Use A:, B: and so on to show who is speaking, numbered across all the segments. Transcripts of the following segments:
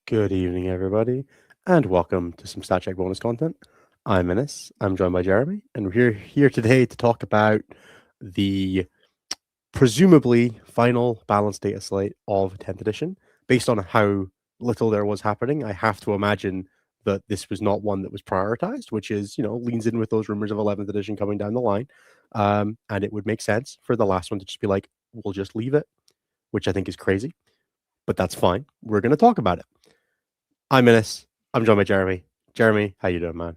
A: Good evening, everybody, and welcome to some Stat Check bonus content. I'm Menace. I'm joined by Jeremy, and we're here today to talk about the presumably final balanced data slate of 10th edition. Based on how little there was happening, I have to imagine that this was not one that was prioritized, which is, leans in with those rumors of 11th edition coming down the line. And it would make sense for the last one to just be like, we'll just leave it, which I think is crazy, but that's fine. We're going to talk about it. I'm Menace. I'm joined by Jeremy. Jeremy, how you doing, man?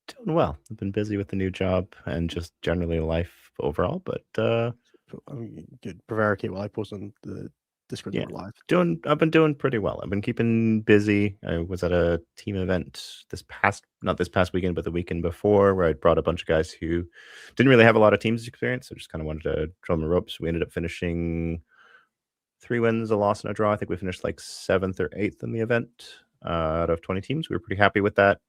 B: Doing well. I've been busy with the new job and just generally life overall, but
A: Good. Prevaricate while I post on the Discord
B: yeah,
A: live.
B: I've been doing pretty well. I've been keeping busy. I was at a team event not this past weekend, but the weekend before, where I brought a bunch of guys who didn't really have a lot of teams experience. So just kind of wanted to draw the ropes. We ended up finishing 3 wins, a loss, and a draw. I think we finished like 7th or 8th in the event out of 20 teams. We were pretty happy with that.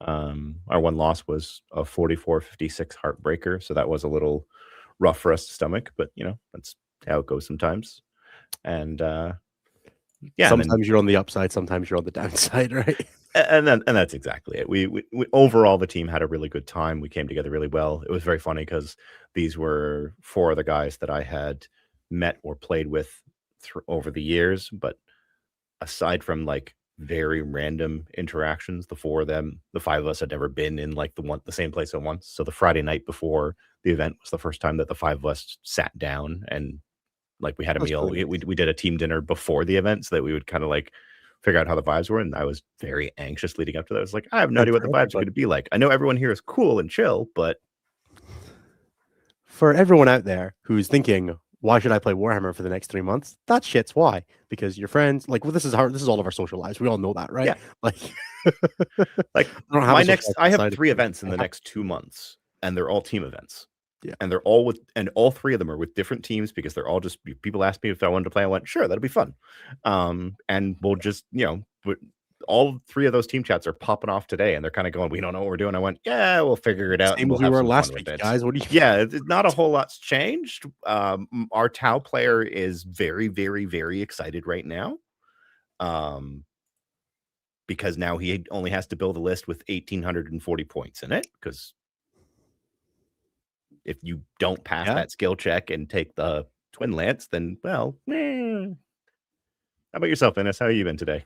B: Our one loss was a 44-56 heartbreaker, so that was a little rough for us to stomach, but that's how it goes sometimes. And
A: sometimes you're on the upside, sometimes you're on the downside, right?
B: And that's exactly it. We overall, the team had a really good time. We came together really well. It was very funny because these were 4 of the guys that I had met or played with over the years, but aside from like very random interactions, the 5 of us had never been in like the same place at once. So the Friday night before the event was the first time that the 5 of us sat down and like we had a meal.
A: Really nice.
B: We did a team dinner before the event so that we would kind of like figure out how the vibes were. And I was very anxious leading up to that. I was like, I have no idea what the vibes are going to be like. I know everyone here is cool and chill, but
A: for everyone out there who's thinking, why should I play Warhammer for the next 3 months? That shit's why. Because your friends, like, well, this is all of our social lives. We all know that, right?
B: Yeah.
A: Like,
B: I have 3 events in the next 2 months, and they're all team events.
A: Yeah.
B: And all 3 of them are with different teams because they're all just people asked me if I wanted to play. I went, sure, that'll be fun. And we'll just, all 3 of those team chats are popping off today, and they're kind of going, we don't know what we're doing. I went, yeah, we'll figure it out.
A: Same as we were last week, guys. What do you?
B: Yeah, not a whole lot's changed. Our T'au player is very, very, very excited right now. Because now he only has to build a list with 1,840 points in it. Because if you don't pass that skill check and take the Twin Lance, then, well, How about yourself, Ennis? How have you been today?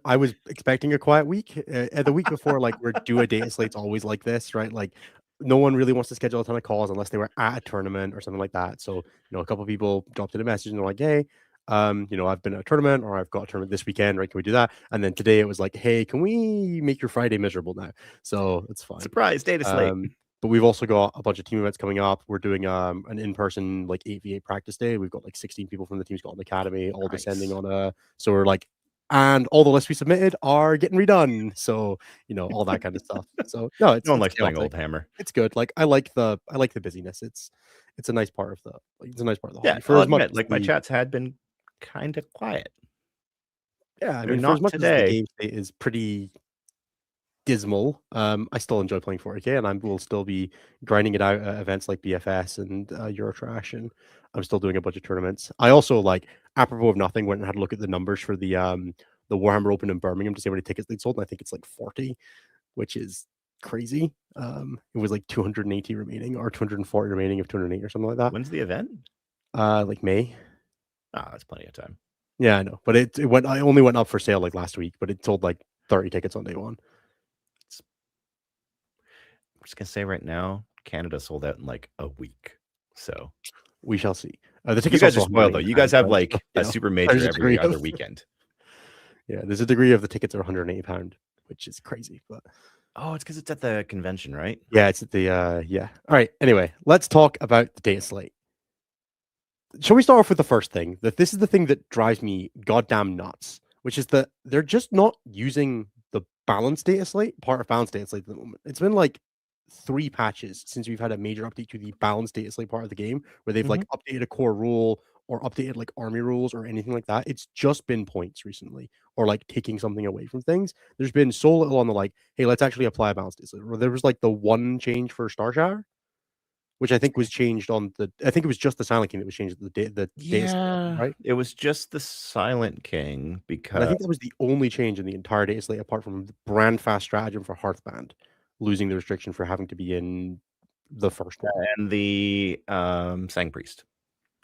A: I was expecting a quiet week. The week before, like, we're due a data slate's always like this, right? Like, no one really wants to schedule a ton of calls unless they were at a tournament or something like that. So, a couple of people dropped in a message and they're like, hey, I've been at a tournament or I've got a tournament this weekend, right? Can we do that? And then today it was like, hey, can we make your Friday miserable now? So it's fine.
B: Surprise, Dataslate.
A: But we've also got a bunch of team events coming up. We're doing an in-person like 8v8 practice day. We've got like 16 people from the team Scotland Academy, all descending on so we're like, and all the lists we submitted are getting redone. So, all that kind of stuff. So no,
B: no one likes playing Old Hammer.
A: It's good. Like I like the busyness. It's a nice part of the hobby.
B: Yeah, I'll admit, like my chats had been kind of quiet.
A: Yeah, I mean, for as much today. As the game state is pretty dismal, I still enjoy playing 40k, and I will still be grinding it out at events like BFS and Eurotrash, and I'm still doing a bunch of tournaments. I also, like, apropos of nothing, went and had a look at the numbers for the Warhammer Open in Birmingham to see how many tickets they'd sold, and I think it's like 40, which is crazy. It was like 280 remaining, or 240 remaining of 208 or something like that.
B: When's the event?
A: Like May.
B: That's plenty of time.
A: Yeah, I know, but it only went up for sale like last week, but it sold like 30 tickets on day 1.
B: I'm just gonna say right now, Canada sold out in like a week, so
A: we shall see. The tickets
B: you guys are spoiled though. You guys have like a super major every other weekend.
A: Yeah, there's a degree of the tickets are £180, which is crazy. But
B: it's because it's at the convention, right?
A: Yeah, it's at the yeah. All right. Anyway, let's talk about the data slate. Shall we start off with the first thing? That this is the thing that drives me goddamn nuts, which is that they're just not using the balanced data slate, part of balanced data slate at the moment. It's been like 3 patches since we've had a major update to the balanced data slate part of the game, where they've like updated a core rule or updated like army rules or anything like that. It's just been points recently, or like taking something away from things. There's been so little on the like, hey, let's actually apply a balanced data slate. Or there was like the one change for Star Shower, which I think was changed on the. I think it was just the Silent King that was changed at the data set level,
B: Yeah,
A: right?
B: it was just the Silent King
A: And I
B: because
A: think that was the only change in the entire data slate, apart from the brand fast stratagem for Hearthband losing the restriction for having to be in the first one.
B: and the Sang Priest.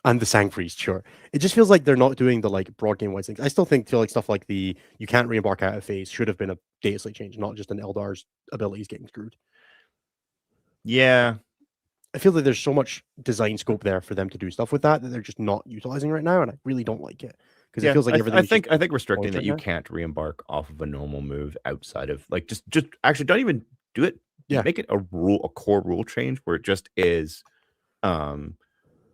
A: And the Sang Priest, sure. It just feels like they're not doing the like broad game wise things. I still feel like stuff like the you can't re-embark out of phase should have been a data slate change, not just an Eldar's abilities getting screwed.
B: Yeah,
A: I feel like there's so much design scope there for them to do stuff with that they're just not utilizing right now, and I really don't like it because it feels like everything.
B: I think restricting
A: polished
B: that
A: right
B: you
A: now.
B: can't re-embark off of a normal move outside of like just actually don't even do it.
A: Yeah.
B: Make it a core rule change where it just is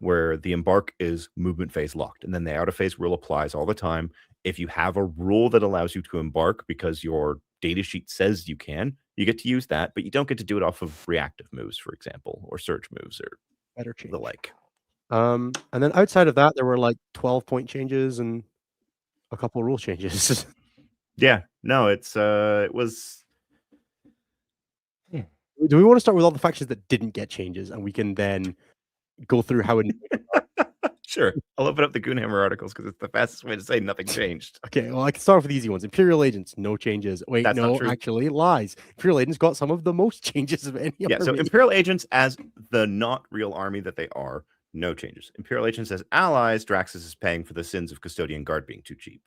B: where the embark is movement phase locked, and then the out of phase rule applies all the time. If you have a rule that allows you to embark because your data sheet says you can, you get to use that, but you don't get to do it off of reactive moves, for example, or surge moves or
A: Better change.
B: the like.
A: And then outside of that, there were like 12-point changes and a couple of rule changes.
B: Yeah, no, it was.
A: Do we want to start with all the factions that didn't get changes, and we can then go through how?
B: Sure, I'll open up the Goonhammer articles because it's the fastest way to say nothing changed.
A: Okay, well, I can start off with easy ones. Imperial agents, no changes. Wait,
B: That's not
A: no,
B: true.
A: actually, lies. Imperial agents got some of the most changes of any
B: Yeah, so
A: army.
B: Imperial agents as the not real army that they are, no changes. Imperial agents as allies, Draxus is paying for the sins of Custodian Guard being too cheap.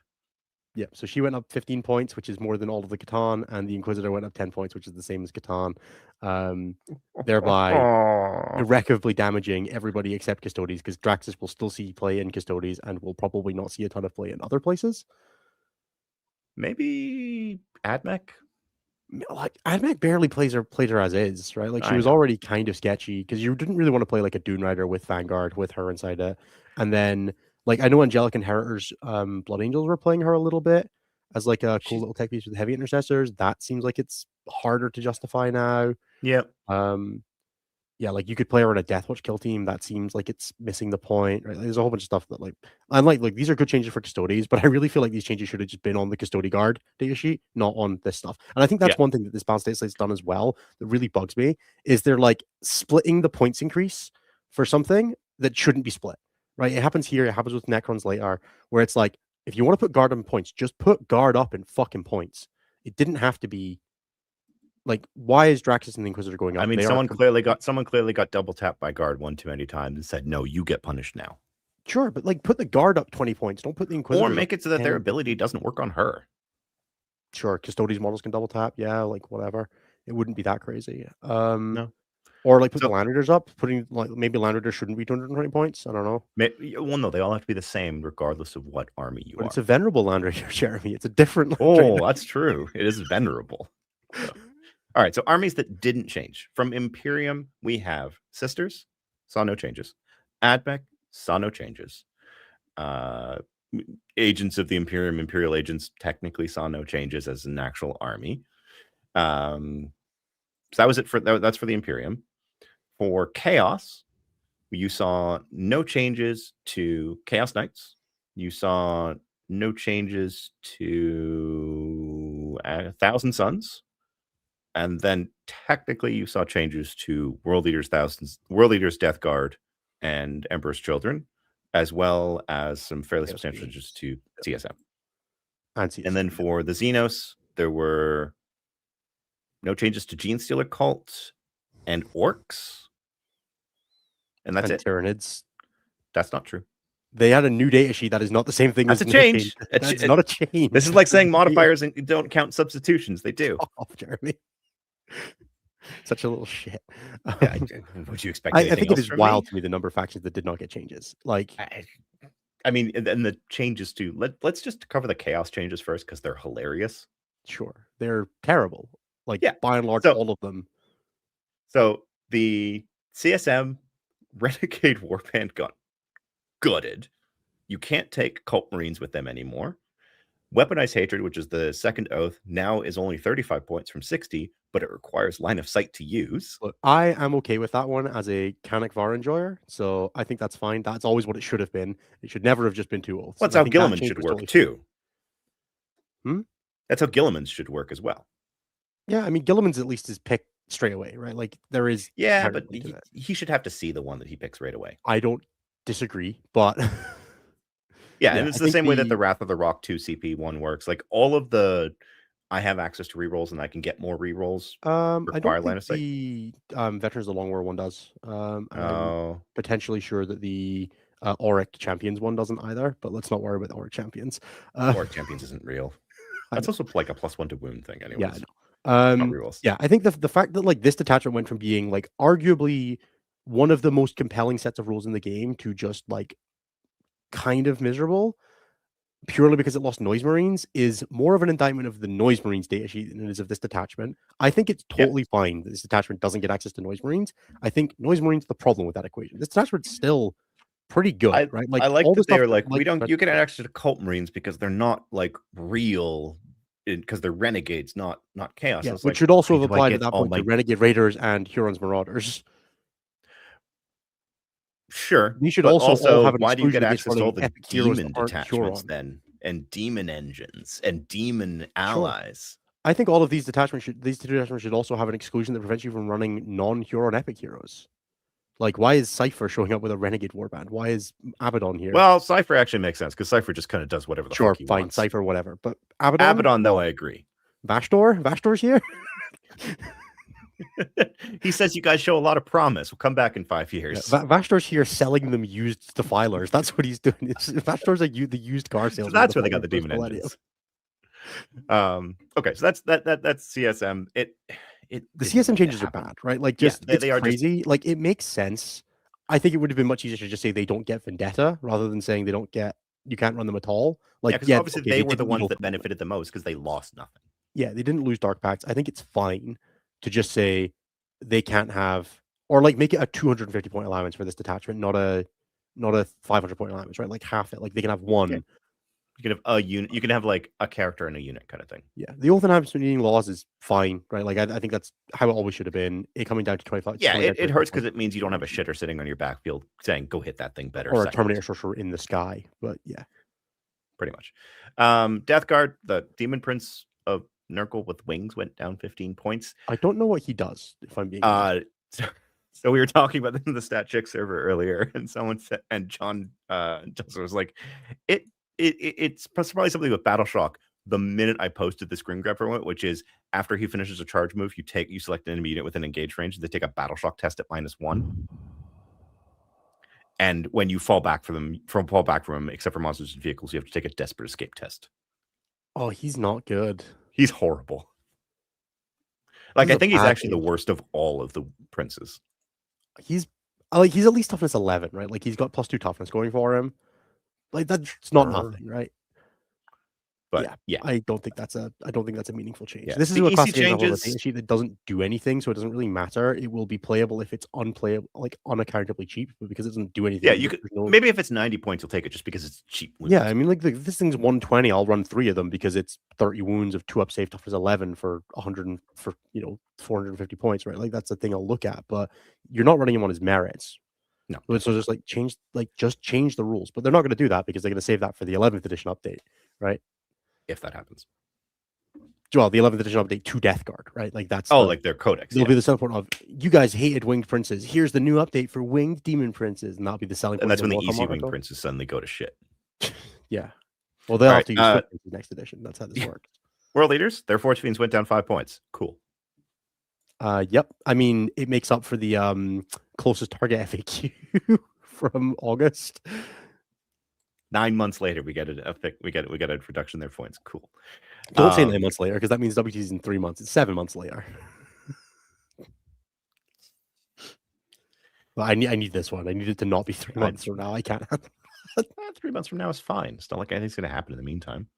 A: Yeah, so she went up 15 points, which is more than all of the Catan, and the Inquisitor went up 10 points, which is the same as Catan, thereby irrecoverably damaging everybody except Custodes, because Draxus will still see play in Custodes and will probably not see a ton of play in other places.
B: Maybe Admech?
A: Like, Admech barely played her as is, right? Like, she was already kind of sketchy, because you didn't really want to play like a Dune Rider with Vanguard, with her inside it, and then like, I know Angelic Inheritors, Blood Angels were playing her a little bit as like a cool little tech piece with heavy intercessors. That seems like it's harder to justify now.
B: Yep.
A: Yeah, like you could play her in a Deathwatch kill team. That seems like it's missing the point. Right? There's a whole bunch of stuff that like I'm like these are good changes for Custodes, but I really feel like these changes should have just been on the Custody Guard data sheet, not on this stuff. And I think that's one thing that this balance data slate's done as well that really bugs me is they're like splitting the points increase for something that shouldn't be split. Right? It happens here. It happens with Necrons later, where it's like if you want to put guard in points, just put guard up in fucking points. It didn't have to be. Like, why is Draxus and the Inquisitor going up?
B: I mean, someone clearly got double tapped by guard one too many times and said, "No, you get punished now."
A: Sure, but like put the guard up 20 points. Don't put the Inquisitor.
B: Or make it so that their ability doesn't work on her.
A: Sure, Custodes models can double tap. Yeah, like whatever. It wouldn't be that crazy.
B: No.
A: Or like put the Land Raiders up. Putting like maybe Land Raiders shouldn't be 220 points. I don't know.
B: Well, no, they all have to be the same regardless of what army you are.
A: It's a venerable Land Raider, Jeremy. It's a different.
B: Oh, that's true. It is venerable. So. All right, so armies that didn't change. From Imperium, we have Sisters, saw no changes. Admech, saw no changes. Agents of the Imperium, Imperial agents technically saw no changes as an actual army. So that was it for that's for the Imperium. For Chaos, you saw no changes to Chaos Knights. You saw no changes to Thousand Suns. And then technically you saw changes to World Eaters Death Guard, and Emperor's Children, as well as some fairly substantial changes to CSM. And then for the Xenos, there were no changes to Gene Stealer Cult and Orcs. And that's it.
A: Tyranids.
B: That's not true.
A: They had a new data sheet that is not the same thing.
B: That's a change.
A: That's not a change.
B: This is like saying modifiers and don't count substitutions. They do.
A: Oh, Jeremy. Such a little shit.
B: Would you expect?
A: I think it is wild to me the number of factions that did not get changes. Like,
B: I mean, and the changes too. Let's just cover the chaos changes first because they're hilarious.
A: Sure, they're terrible. Like, by and large, all of them.
B: So the CSM Renegade Warband got gutted. You can't take Cult Marines with them anymore. Weaponized Hatred, which is the second oath, now is only 35 points from 60, but it requires line of sight to use.
A: Look, I am okay with that one as a Canik Var enjoyer, so I think that's fine. That's always what it should have been. It should never have just been 2 oaths.
B: That's how Guilliman should work too. That's how Guilliman's should work as well.
A: Yeah, I mean, Guilliman's at least is pick straight away, right? Like there is
B: Yeah, but
A: counterpoint to that.
B: he should have to see the one that he picks right away.
A: I don't disagree, but
B: Yeah,
A: yeah,
B: and it's
A: I
B: the
A: think
B: same way that the Wrath of the Rock 2 CP one works. Like all of the I have access to rerolls and I can get more rerolls
A: I don't
B: require line
A: think
B: of sight.
A: the Veterans of the Long War one does. And I'm
B: Oh,
A: potentially sure that the Auric Champions one doesn't either, but let's not worry about Auric Champions.
B: or Champions isn't real.
A: I
B: That's
A: know.
B: also like a +1 to wound thing,
A: Yeah,
B: anyways.
A: I know.
B: Not rerolls.
A: Yeah, I think the fact that like this detachment went from being like arguably one of the most compelling sets of rules in the game to just like kind of miserable purely because it lost Noise Marines is more of an indictment of the Noise Marines datasheet than it is of this detachment. I think it's totally fine that this detachment doesn't get access to Noise Marines. I think Noise Marines the problem with that equation. This detachment's still pretty good, right?
B: I like
A: all the
B: that they
A: stuff
B: were like,
A: like
B: you can add access to cult marines because they're not like real, because they're renegades, not chaos.
A: yeah,
B: It's
A: which
B: like,
A: should also
B: why
A: have
B: do I
A: applied at
B: get
A: that
B: all
A: point to
B: my
A: Renegade Raiders and Huron's Marauders.
B: sure,
A: They should
B: but
A: also all
B: also
A: have an
B: why do you get
A: exclusion against
B: access to all
A: running
B: the
A: epic heroes that
B: demon
A: aren't
B: detachments
A: Huron.
B: then, and demon engines and demon
A: Sure.
B: allies?
A: I think all of these detachments should also have an exclusion that prevents you from running non-Huron epic heroes. Like, why is Cypher showing up with a Renegade Warband? Why is Abaddon here?
B: Well, Cypher actually makes sense because Cypher just kind of does whatever the
A: Sure,
B: fuck he
A: fine,
B: wants.
A: Cypher, whatever. But Abaddon?
B: Abaddon, though, I agree.
A: Vashtor's here?
B: He says you guys show a lot of promise. We'll come back in 5 years.
A: Yeah, Vashtor's here selling them used defilers. That's what he's doing. Vashtor's like the used car salesman.
B: So that's where they got the demon engines. Okay, so that's CSM.
A: The CSM changes are bad, right? Like, just
B: they
A: it's
B: are
A: crazy. Just... like, it makes sense. I think it would have been much easier to just say they don't get Vendetta rather than saying they don't get you can't run them at all. Like,
B: because obviously
A: okay,
B: they were the ones that
A: ultimate.
B: benefited the most because they lost nothing.
A: Yeah, they didn't lose Dark Pacts. I think it's fine to just say they can't have, or like make it a 250 point allowance for this detachment, not a 500 point allowance, right? Like half it. Like they can have one.
B: Yeah. You can have a unit. You can have like a character and a unit kind of thing.
A: Yeah, the Votann needing laws is fine, right? Like I think that's how it always should have been. It coming down to 25.
B: Yeah, it hurts because it means you don't have a shitter sitting on your backfield saying go hit that thing better,
A: or a Terminator sorcerer in the sky. But yeah,
B: pretty much. Death Guard, the Demon Prince of Nurgle with wings went down 15 points.
A: I don't know what he does, if I'm being honest.
B: So we were talking about this in the Stat Check server earlier, and someone said, and John Justin was like, it's probably something with Battle Shock. The minute I posted the screen grab for it, which is after he finishes a charge move, you select an enemy unit within engage range, they take a Battle Shock test at -1. And when you fall back from him, except for monsters and vehicles, you have to take a Desperate Escape test.
A: Oh, he's not good.
B: He's horrible. Like, I think he's actually the worst of all of the princes.
A: He's at least toughness 11, right? Like he's got +2 toughness going for him. Like that's not nothing, right?
B: But yeah,
A: I don't think that's a meaningful change.
B: Yeah.
A: This is a classic example of a data sheet that doesn't do anything, so it doesn't really matter. It will be playable if it's unplayable, like unaccountably cheap, but because it doesn't do anything.
B: Yeah, you could maybe if it's 90 points, you'll take it just because it's cheap.
A: Yeah, I mean, like this thing's 120. I'll run 3 of them because it's 30 wounds of 2 up safe toughness 11 for 100 for 450 points, right? Like that's the thing I'll look at, but you're not running him on his merits.
B: No.
A: So just change the rules, but they're not going to do that because they're going to save that for the 11th edition update, right?
B: If that happens.
A: Well, the 11th edition update to Death Guard, right? Like that's
B: like their codex.
A: It'll be the selling point of you guys hated winged princes. Here's the new update for winged demon princes, and that'll be the selling point.
B: And that's when the easy winged princes suddenly go to shit.
A: Yeah. Well, they'll have to use foot princes next edition. That's how this works.
B: World leaders, their Force Fiends went down 5 points. Cool.
A: Yep. I mean, it makes up for the closest target FAQ from August.
B: 9 months later, we get a reduction in their points. Cool.
A: Don't say 9 months later because that means WT's in 3 months. It's 7 months later. Well, I need this one. I need it to not be 3 months from now. I can't.
B: 3 months from now is fine. It's not like anything's going to happen in the meantime.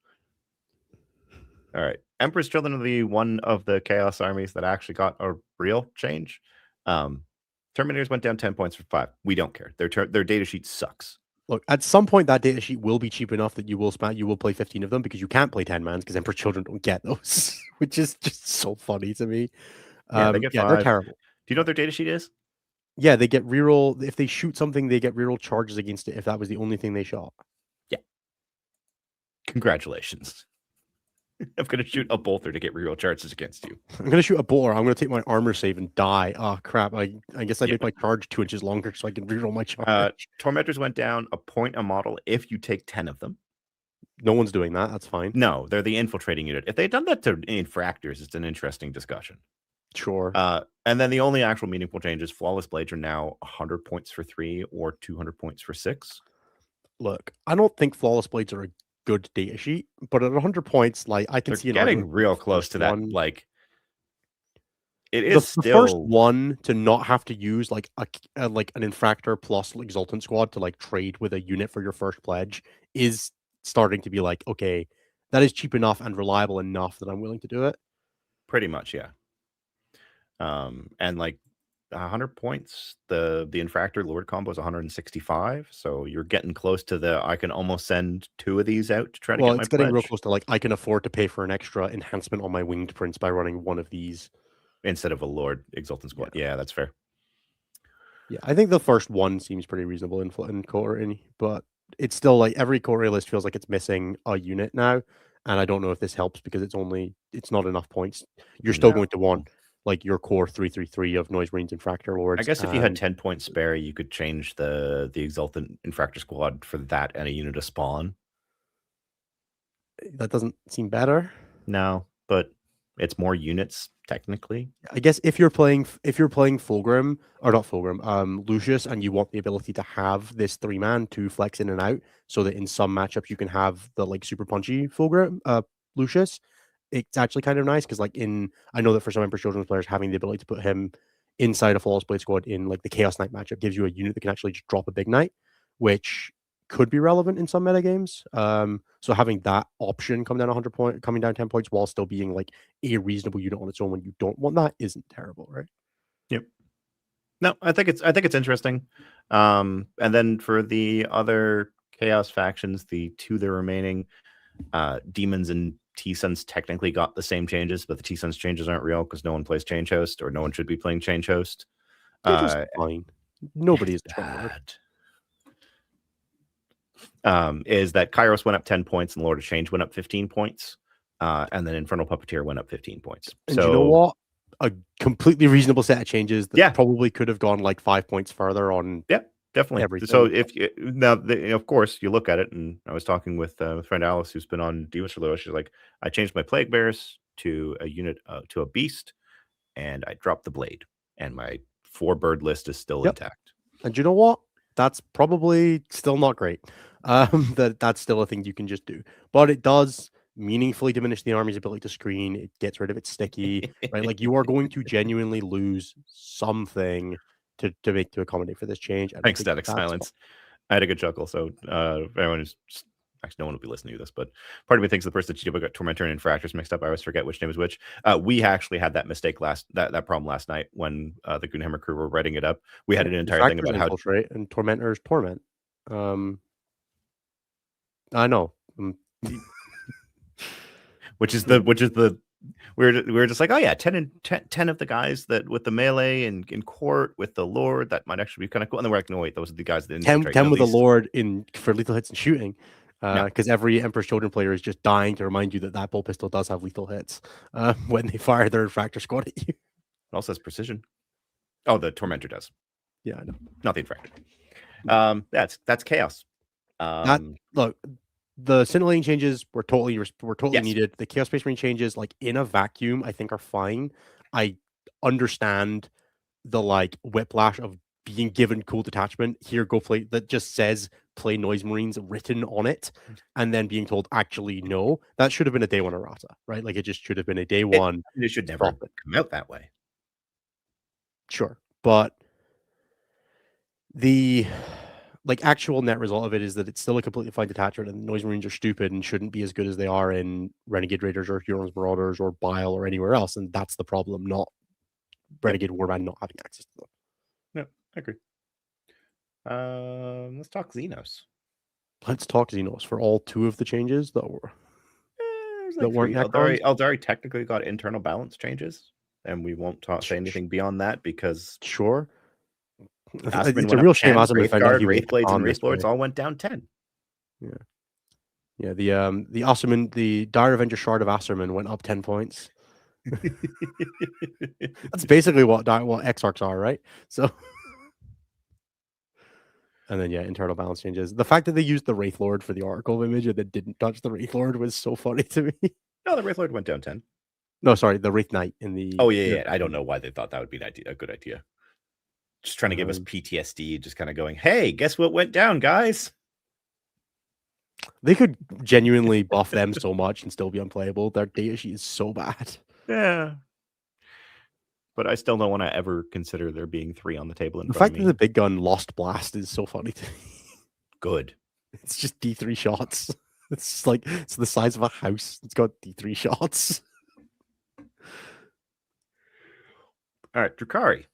B: All right. Emperor's Children are one of the Chaos armies that actually got a real change. Terminators went down 10 points for 5. We don't care. Their data sheet sucks.
A: Look, at some point that data sheet will be cheap enough that you will play 15 of them because you can't play 10 mans because Emperor's Children don't get those, which is just so funny to me.
B: They get 5.
A: They're terrible.
B: Do you know what their data sheet is?
A: Yeah, they get reroll. If they shoot something, they get reroll charges against it if that was the only thing they shot.
B: Yeah. Congratulations. I'm going to shoot a bolter to get reroll charges against you.
A: I'm going to shoot a bolter. I'm going to take my armor save and die. Oh, crap. I guess I
B: Yeah.
A: made my charge 2 inches longer so I can reroll my charge.
B: Tormentors went down a point a model if you take 10 of them.
A: No one's doing that. That's fine.
B: No, they're the infiltrating unit. If they'd done that to infractors, it's an interesting discussion.
A: Sure.
B: And then the only actual meaningful change is flawless blades are now 100 points for 3 or 200 points for 6.
A: Look, I don't think flawless blades are a good data sheet, but at 100 points, like I can
B: They're
A: see an
B: getting
A: argument
B: real
A: for the
B: close
A: first
B: to that.
A: one.
B: Like, it
A: The
B: is
A: first
B: still
A: one to not have to use like like an infractor plus exultant squad to like trade with a unit for your first pledge is starting to be like, okay, that is cheap enough and reliable enough that I'm willing to do it.
B: pretty much, yeah. And like 100 points, the infractor lord combo is 165, so you're getting close to the I can almost send 2 of these out to try to
A: Well,
B: get my
A: it's getting real
B: pledge
A: close to like I can afford to pay for an extra enhancement on my winged prince by running one of these.
B: instead of a lord exultant squad. Yeah, that's fair.
A: Yeah, I think the first one seems pretty reasonable in core, but it's still like every core list feels like it's missing a unit now, and I don't know if this helps because it's not enough points. You're still going to want like your core 3/3/3 of Noise Marines and Fractor Lords.
B: I guess if you had 10 points spare, you could change the exultant infractor squad for that and a unit of spawn.
A: That doesn't seem better.
B: No, but it's more units technically.
A: I guess if you're playing Fulgrim or not Fulgrim, Lucius, and you want the ability to have this 3-man to flex in and out, so that in some matchups you can have the like super punchy Fulgrim, Lucius. It's actually kind of nice because like I know that for some Emperor Children's players, having the ability to put him inside a Flawless Blade squad in like the Chaos Knight matchup gives you a unit that can actually just drop a big knight, which could be relevant in some metagames. So having that option coming down 10 points while still being like a reasonable unit on its own when you don't want that isn't terrible, right?
B: Yep. No, I think it's interesting. And then for the other chaos factions, the 2 that are remaining, Demons and T-Suns technically got the same changes, but the T-Suns changes aren't real because no one plays Change Host, or no one should be playing Change Host.
A: They're just fine. Nobody is
B: bad. Is that Kairos went up 10 points and Lord of Change went up 15 points, and then Infernal Puppeteer went up 15 points.
A: And you know what? A completely reasonable set of changes that probably could have gone like 5 points further on.
B: Yeah, definitely.
A: Everything.
B: So if you, now, of course, you look at it, and I was talking with friend Alice, who's been on Divas for Lewis. She's like, I changed my Plague Bears to a unit to a beast, and I dropped the blade, and my 4-bird list is still intact.
A: And you know what? That's probably still not great. That's still a thing you can just do, but it does meaningfully diminish the army's ability to screen. It gets rid of its sticky, right? Like you are going to genuinely lose something to accommodate for this change.
B: Thanks, Static Silence. I had a good chuckle. So everyone who's actually, no one will be listening to this, but part of me thinks the person that got Tormentor and Infractors mixed up. I always forget which name is which. We actually had that mistake that problem last night when the Goonhammer crew were writing it up. We had an entire thing about how
A: Infiltrate and Tormentor's Torment. I know.
B: Which is the we're just like, oh yeah, 10 of the guys that with the melee and in court with the Lord, that might actually be kind of cool. And then we're like, no wait, those are the guys that
A: 10 with the Lord for lethal hits and shooting. Because every Emperor's Children player is just dying to remind you that bull pistol does have lethal hits when they fire their Infractor squad at you.
B: It also has precision. Oh, the Tormentor does.
A: Yeah, I know.
B: Not the Infractor. That's chaos.
A: Look, the scintillating changes were totally needed. The Chaos Space Marine changes, like in a vacuum, I think are fine. I understand the like whiplash of being given cool detachment. Here, go play that just says play Noise Marines written on it, and then being told actually no, that should have been a day one errata, right? Like it just should have been a day one.
B: It should never come out that way.
A: Sure, but the like actual net result of it is that it's still a completely fine detachment, and Noise Marines are stupid and shouldn't be as good as they are in Renegade Raiders or Huron's Marauders or Bile or anywhere else, and that's the problem, not Renegade Warband not having access to them.
B: No, I agree. Let's talk Xenos.
A: Let's talk Xenos for all 2 of the changes that were
B: that weren't Necrons. Eldari technically got internal balance changes, and we won't say anything beyond that because
A: sure.
B: It's a real shame. Wraithguard, Wraithblades, and Wraithlords all went down 10.
A: Yeah. Yeah, the Asserman, the Dire Avenger Shard of Asserman went up 10 points. That's basically what Exarchs are, right? So, and then internal balance changes. The fact that they used the Wraith Lord for the Oracle image and then didn't touch the Wraith Lord was so funny to me.
B: No, the Wraith Lord went down 10.
A: No, sorry, the Wraith Knight in the.
B: Oh yeah. I don't know why they thought that would be a good idea. Just trying to give us PTSD, just kind of going, hey, guess what went down, guys?
A: They could genuinely buff them so much and still be unplayable. Their data sheet is so bad.
B: Yeah. But I still don't want to ever consider there being 3 on the table in
A: The
B: front
A: fact
B: of me.
A: that the big gun lost blast is so funny to me.
B: Good.
A: It's just D3 shots. It's like it's the size of a house. It's got D3 shots.
B: All right, Drukhari.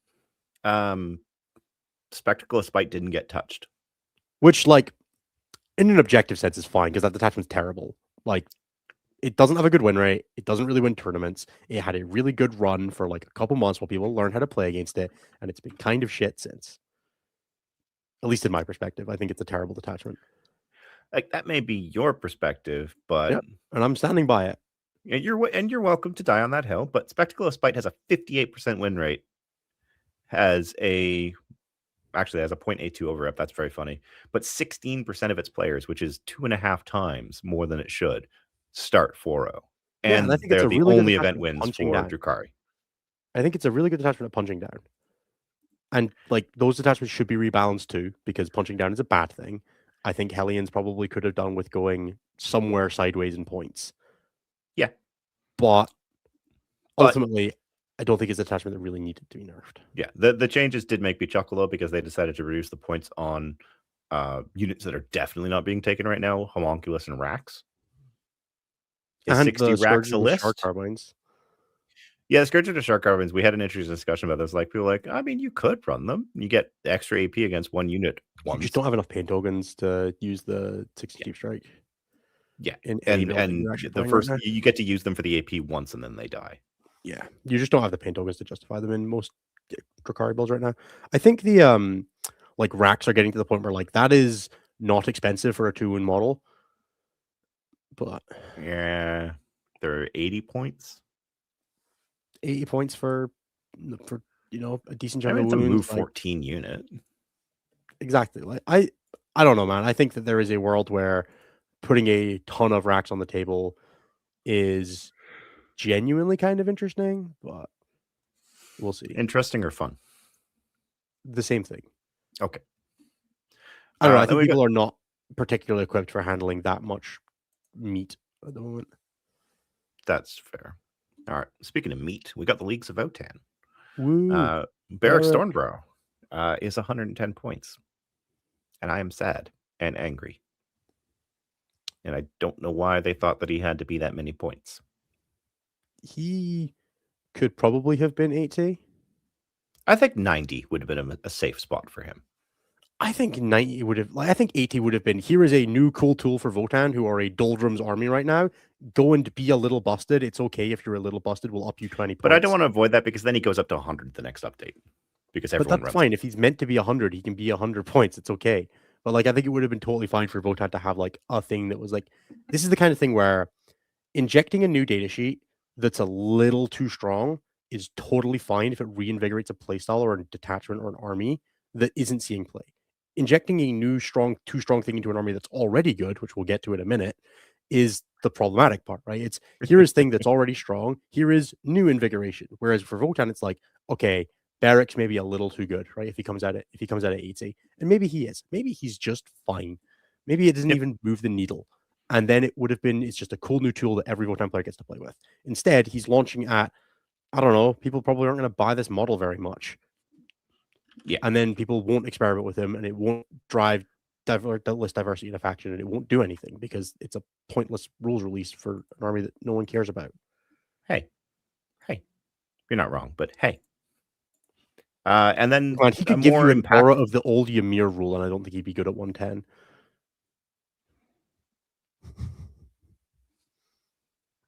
B: Spectacle of Spite didn't get touched.
A: Which, like, in an objective sense, is fine because that detachment's terrible. Like, it doesn't have a good win rate. It doesn't really win tournaments. It had a really good run for like a couple months while people learn how to play against it, and it's been kind of shit since. At least in my perspective, I think it's a terrible detachment.
B: Like, that may be your perspective, but
A: and I'm standing by it.
B: And you're welcome to die on that hill. But Spectacle of Spite has a 58% win rate. Has a 0.82 over up. That's very funny. But 16% of its players, which is 2.5 times more than it should, start 4-0. And
A: I think
B: they're
A: it's a
B: the
A: really
B: only
A: good
B: event wins for
A: down.
B: Drukhari.
A: I think it's a really good detachment at punching down. And like those detachments should be rebalanced too, because punching down is a bad thing. I think Hellions probably could have done with going somewhere sideways in points.
B: Yeah.
A: But ultimately, I don't think it's a detachment that really needed to be nerfed.
B: Yeah. The changes did make me chuckle though, because they decided to reduce the points on units that are definitely not being taken right now, Homunculus and Rax.
A: Is and 60 Rax a list? Shark Carbines.
B: Yeah, the Scourge of the Shark Carbines, we had an interesting discussion about this. Like, people like, I mean, you could run them. You get extra AP against one unit once.
A: You just don't have enough pain tokens to use the 60 Deep Strike.
B: Yeah, and the first you get to use them for the AP once, and then they die.
A: Yeah, you just don't have the pain tokens to justify them in most Drukhari builds right now. I think the like racks are getting to the point where like that is not expensive for a 2-win model. But
B: yeah, they're 80 points.
A: 80 points for a decent chunk
B: of
A: wounds.
B: It's a move 14 unit.
A: Exactly. Like I don't know, man. I think that there is a world where putting a ton of racks on the table is genuinely kind of interesting, but we'll see.
B: Interesting or fun?
A: The same thing.
B: Okay.
A: I don't know. I think people are not particularly equipped for handling that much meat at the moment.
B: That's fair. All right. Speaking of meat, we got the Leagues of Votann.
A: Woo.
B: Barrack Stormbrow is 110 points. And I am sad and angry. And I don't know why they thought that he had to be that many points.
A: He could probably have been 80.
B: I think 90 would have been a safe spot for him.
A: I think 90 would have. I think 80 would have been. Here is a new cool tool for Votann, who are a doldrums army right now. Go and be a little busted. It's okay if you're a little busted. We'll up you 20 points.
B: But I don't want to avoid that, because then he goes up to 100 the next update. Because everyone.
A: But that's fine. If he's meant to be 100, he can be 100 points. It's okay. But like, I think it would have been totally fine for Votann to have like a thing that was like, this is the kind of thing where injecting a new datasheet that's a little too strong is totally fine if it reinvigorates a playstyle or a detachment or an army that isn't seeing play. Injecting a new too strong thing into an army that's already good, which we'll get to in a minute, is the problematic part, right? It's here is thing that's already strong. Here is new invigoration. Whereas for Votann, it's like, okay, Barrack's maybe a little too good, right? If he comes out at 80, and maybe he is, maybe he's just fine. Maybe it doesn't even move the needle. And then it would have been, it's just a cool new tool that every Votann player gets to play with. Instead, he's launching at, I don't know, people probably aren't going to buy this model very much.
B: Yeah.
A: And then people won't experiment with him, and it won't drive list diversity in a faction, and it won't do anything because it's a pointless rules release for an army that no one cares about.
B: Hey, you're not wrong, but hey. And then
A: he could give you an aura of the old Ymir rule, and I don't think he'd be good at 110.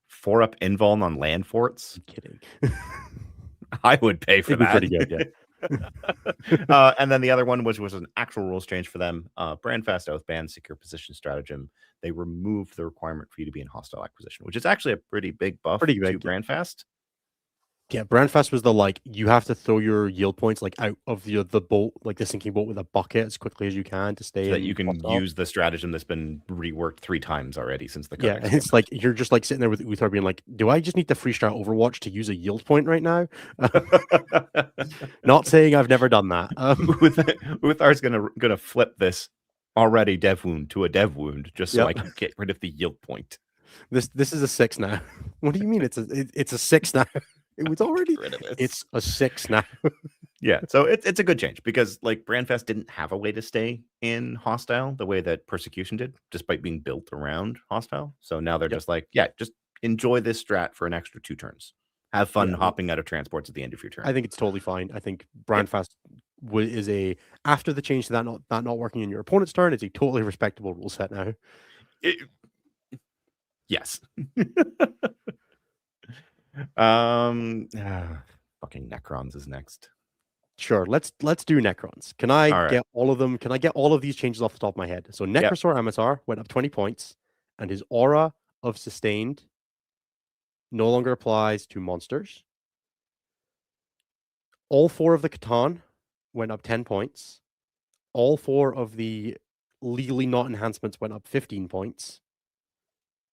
B: Four-up invuln on land forts?
A: I'm kidding.
B: I would pay for that.
A: Pretty good,
B: yeah. And then the other one was an actual rules change for them. Brandfast Oathband, secure position stratagem. they removed the requirement for you to be in hostile acquisition, which is actually a pretty big buff
A: Pretty
B: to
A: big, yeah.
B: Brandfast.
A: Yeah, Brandfast was the like you have to throw your yield points like out of the boat, like the sinking boat with a bucket as quickly as you can to stay
B: So that
A: in
B: you can
A: hostile.
B: use the stratagem that's been reworked 3 times already since the
A: Yeah,
B: codex
A: and
B: came
A: it's like you're just like sitting there with Uthar being like, do I just need to free strat Overwatch to use a yield point right now?
B: out.
A: Not saying I've never done that.
B: Uthar's gonna flip this already dev wound to a dev wound just so
A: Yep.
B: I can get rid of the yield point.
A: This is a 6 now. What do you mean it's a 6 now? It was already
B: Get rid of it.
A: it's a 6 now.
B: Yeah, so it's a good change because like Brandfest didn't have a way to stay in hostile the way that Persecution did, despite being built around hostile. So now they're
A: Yep.
B: just like, yeah, just enjoy this strat for an extra 2 turns. Have fun
A: Yeah.
B: hopping out of transports at the end of your turn.
A: I think it's totally fine. I think Brandfast is a after the change to that not working in your opponent's turn, it's a totally respectable rule set now.
B: Yes. Fucking Necrons is next.
A: Sure, let's do Necrons. Can I
B: All right.
A: get all of them? Can I get all of these changes off the top of my head? So Necrosaur Amatar went up 20 points, and his aura of sustained no longer applies to monsters. All 4 of the Catan went up 10 points. All 4 of the legally not enhancements went up 15 points.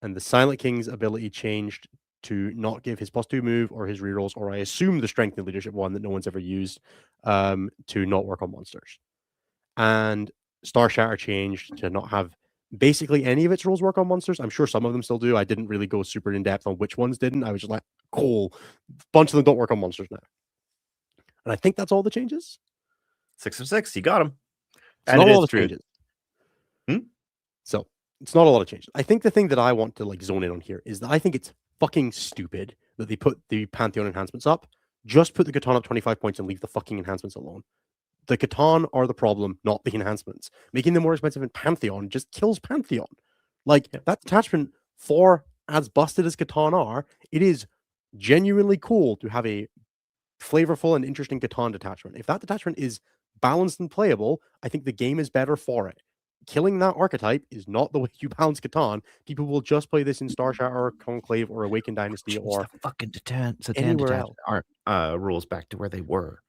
A: And the Silent King's ability changed to not give his +2 move or his rerolls, or I assume the strength and leadership one that no one's ever used, to not work on monsters. And Star Shatter changed to not have basically any of its rules work on monsters. I'm sure some of them still do. I didn't really go super in depth on which ones didn't. I was just like, cool, a bunch of them don't work on monsters now. And I think that's all the changes.
B: 6 of 6, you got him.
A: It's not a lot of changes.
B: Hmm?
A: So it's not a lot of changes. I think the thing that I want to like zone in on here is that I think it's fucking stupid that they put the Pantheon enhancements up. Just put the Catan up 25 points and leave the fucking enhancements alone. The Catan are the problem, not the enhancements. Making them more expensive in Pantheon just kills Pantheon. Like that detachment, for as busted as Catan are, it is genuinely cool to have a flavorful and interesting Catan detachment. If that detachment is balanced and playable, I think the game is better for it. Killing that archetype is not the way you balance Catan. People will just play this in Star Shatter or Conclave or Awakened Dynasty
B: Change
A: or
B: the fucking Satan
A: anywhere else.
B: rules back to where they were.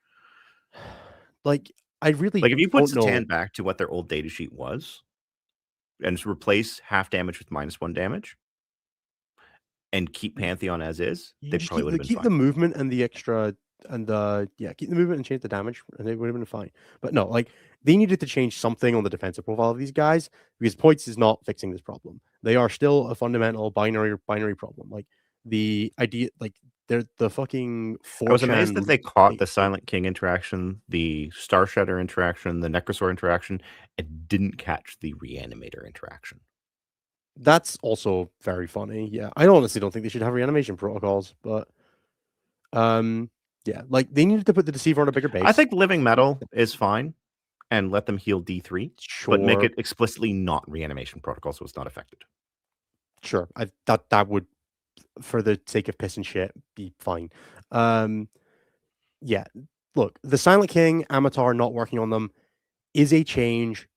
A: Like, I really
B: Like if you put
A: don't know.
B: Satan back to what their old data sheet was, and just replace half damage with -1 damage, and keep Pantheon as is,
A: You
B: they
A: just
B: probably would have been
A: keep
B: fine.
A: the movement and the extra and the keep the movement and change the damage, and they would have been fine. But no, like they needed to change something on the defensive profile of these guys because points is not fixing this problem. They are still a fundamental binary problem. Like the idea, like they're the fucking 4chan.
B: I was amazed that they caught the
A: leak-
B: Silent King interaction, the Star Shatter interaction, the Necrosaur interaction, and didn't catch the Reanimator interaction.
A: That's also very funny. Yeah, I honestly don't think they should have reanimation protocols, but yeah, like they needed to put the Deceiver on a bigger base.
B: I think Living Metal is fine, and let them heal D3, but make
A: Sure.
B: it explicitly not reanimation protocol, so it's not affected.
A: Sure, that would, for the sake of piss and shit, be fine. Yeah, look, the Silent King Amatar not working on them is a change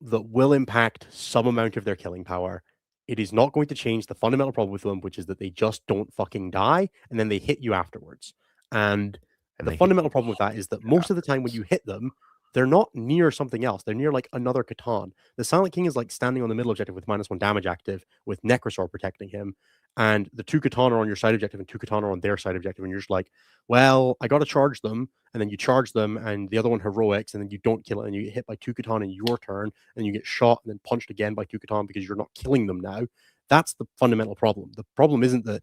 A: that will impact some amount of their killing power. It is not going to change the fundamental problem with them, which is that they just don't fucking die, and then they hit you afterwards. And the fundamental problem with that is that most of the time when you hit them, they're not near something else. They're near like another Catan. The Silent King is like standing on the middle objective with -1 damage active, with Necrosaur protecting him, and the 2 Catan are on your side objective and 2 Catan are on their side objective, and you're just like, well, I got to charge them, and then you charge them, and the other one heroics, and then you don't kill it, and you get hit by 2 Catan in your turn, and you get shot and then punched again by 2 Catan because you're not killing them now. That's the fundamental problem. The problem isn't that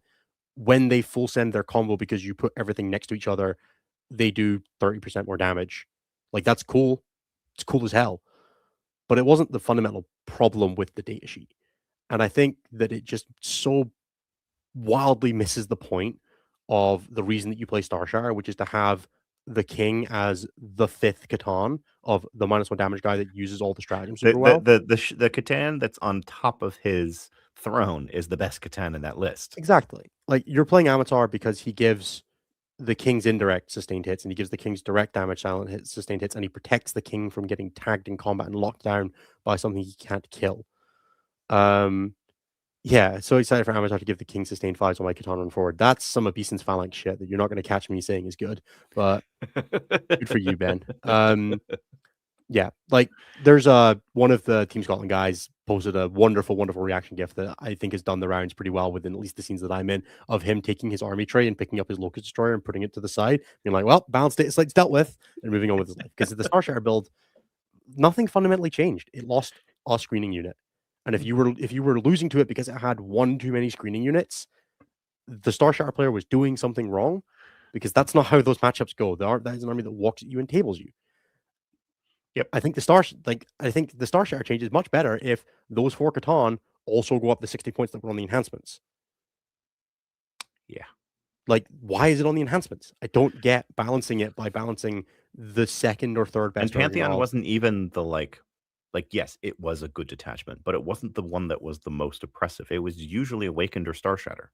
A: when they full send their combo because you put everything next to each other, they do 30% more damage. Like, that's cool. It's cool as hell. But it wasn't the fundamental problem with the datasheet. And I think that it just so wildly misses the point of the reason that you play Star Shatter, which is to have the king as the 5th Catan of the -1 damage guy that uses all the stratagems super well.
B: The Catan that's on top of his throne is the best Catan in that list.
A: Exactly. Like, you're playing Amatar because he gives the king's indirect sustained hits, and he gives the king's direct damage silent hits, sustained hits, and he protects the king from getting tagged in combat and locked down by something he can't kill. Yeah, so excited for Amateur to give the king sustained fives on my Catan run forward. That's some obeisance phalanx shit that you're not going to catch me saying is good, but good for you, Ben. Yeah, like there's one of the Team Scotland guys posted a wonderful, wonderful reaction gift that I think has done the rounds pretty well within at least the scenes that I'm in, of him taking his army tray and picking up his Locust Destroyer and putting it to the side, being like, well, balanced data slate's dealt with, and moving on with his life. Because the Star Shatter build, nothing fundamentally changed. It lost a screening unit. And if you were losing to it because it had one too many screening units, the Star Shatter player was doing something wrong, because that's not how those matchups go. That is an army that walks at you and tables you.
B: Yep.
A: I think the Star Shatter change is much better if those 4 Catan also go up the 60 points that were on the enhancements.
B: Yeah.
A: Like, why is it on the enhancements? I don't get balancing it by balancing the second or third best.
B: And Pantheon wasn't even the like, yes, it was a good detachment, but it wasn't the one that was the most oppressive. It was usually Awakened or Star Shatter.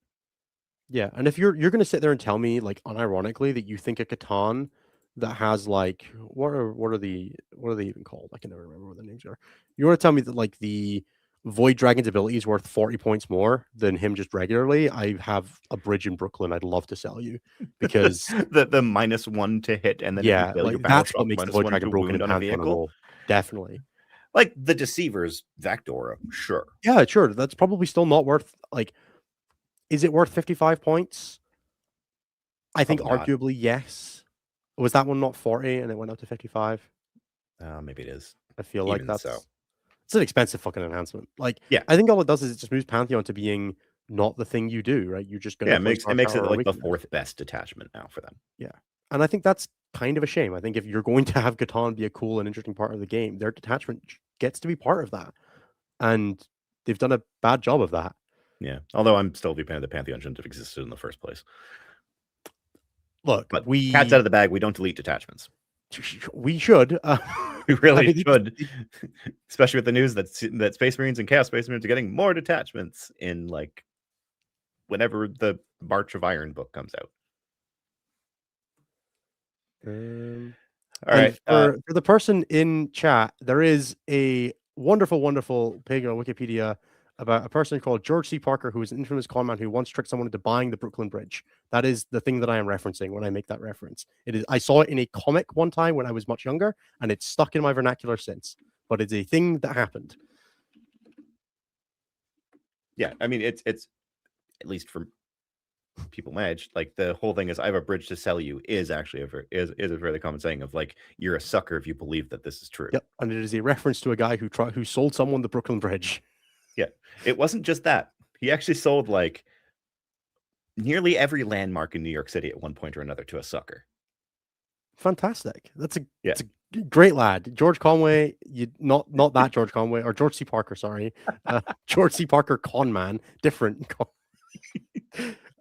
A: Yeah, and if you're going to sit there and tell me, like, unironically, that you think a Catan that has like what are they even called? I can never remember what the names are. You want to tell me that like the Void Dragon's ability is worth 40 points more than him just regularly? I have a bridge in Brooklyn I'd love to sell you, because
B: the -1 to hit, and then
A: yeah,
B: if you fail, you
A: like
B: power
A: that's what
B: shot
A: makes the Void
B: -1
A: Dragon
B: to
A: broken in
B: wound on a
A: Pantheon
B: vehicle.
A: role. Definitely.
B: Like the Deceiver's Vectora, sure.
A: Yeah, sure. That's probably still not worth, like, is it worth 55 points? I think arguably yes. Was that one not 40 and it went up to 55?
B: Maybe it is.
A: I feel like
B: Even so.
A: it's an expensive fucking enhancement. Like,
B: Yeah.
A: I think all it does is it just moves Pantheon to being not the thing you do, right? You're just gonna
B: it makes it like the 4th best detachment now for them.
A: Yeah. And I think that's kind of a shame. I think if you're going to have Catan be a cool and interesting part of the game, their detachment gets to be part of that. And they've done a bad job of that.
B: Yeah. Although I'm still a big fan of the Pantheon shouldn't have existed in the first place.
A: Look,
B: but cat's out of the bag. We don't delete detachments.
A: We should.
B: We really should. Especially with the news that Space Marines and Chaos Space Marines are getting more detachments in like whenever the March of Iron book comes out. All right.
A: For the person in chat, there is a wonderful, wonderful page on Wikipedia about a person called George C. Parker, who is an infamous conman who once tricked someone into buying the Brooklyn Bridge. That is the thing that I am referencing when I make that reference. It is. I saw it in a comic one time when I was much younger, and it's stuck in my vernacular since. But it's a thing that happened.
B: Yeah, I mean, it's at least for people my age, like the whole thing is I have a bridge to sell you is actually a very common saying of like you're a sucker if you believe that this is true.
A: Yep, and it is a reference to a guy who sold someone the Brooklyn Bridge.
B: Yeah, it wasn't just that. He actually sold like nearly every landmark in New York City at one point or another to a sucker.
A: Fantastic. It's a great lad. George Conway, not that George Conway, or George C. Parker, sorry. George C. Parker conman, different.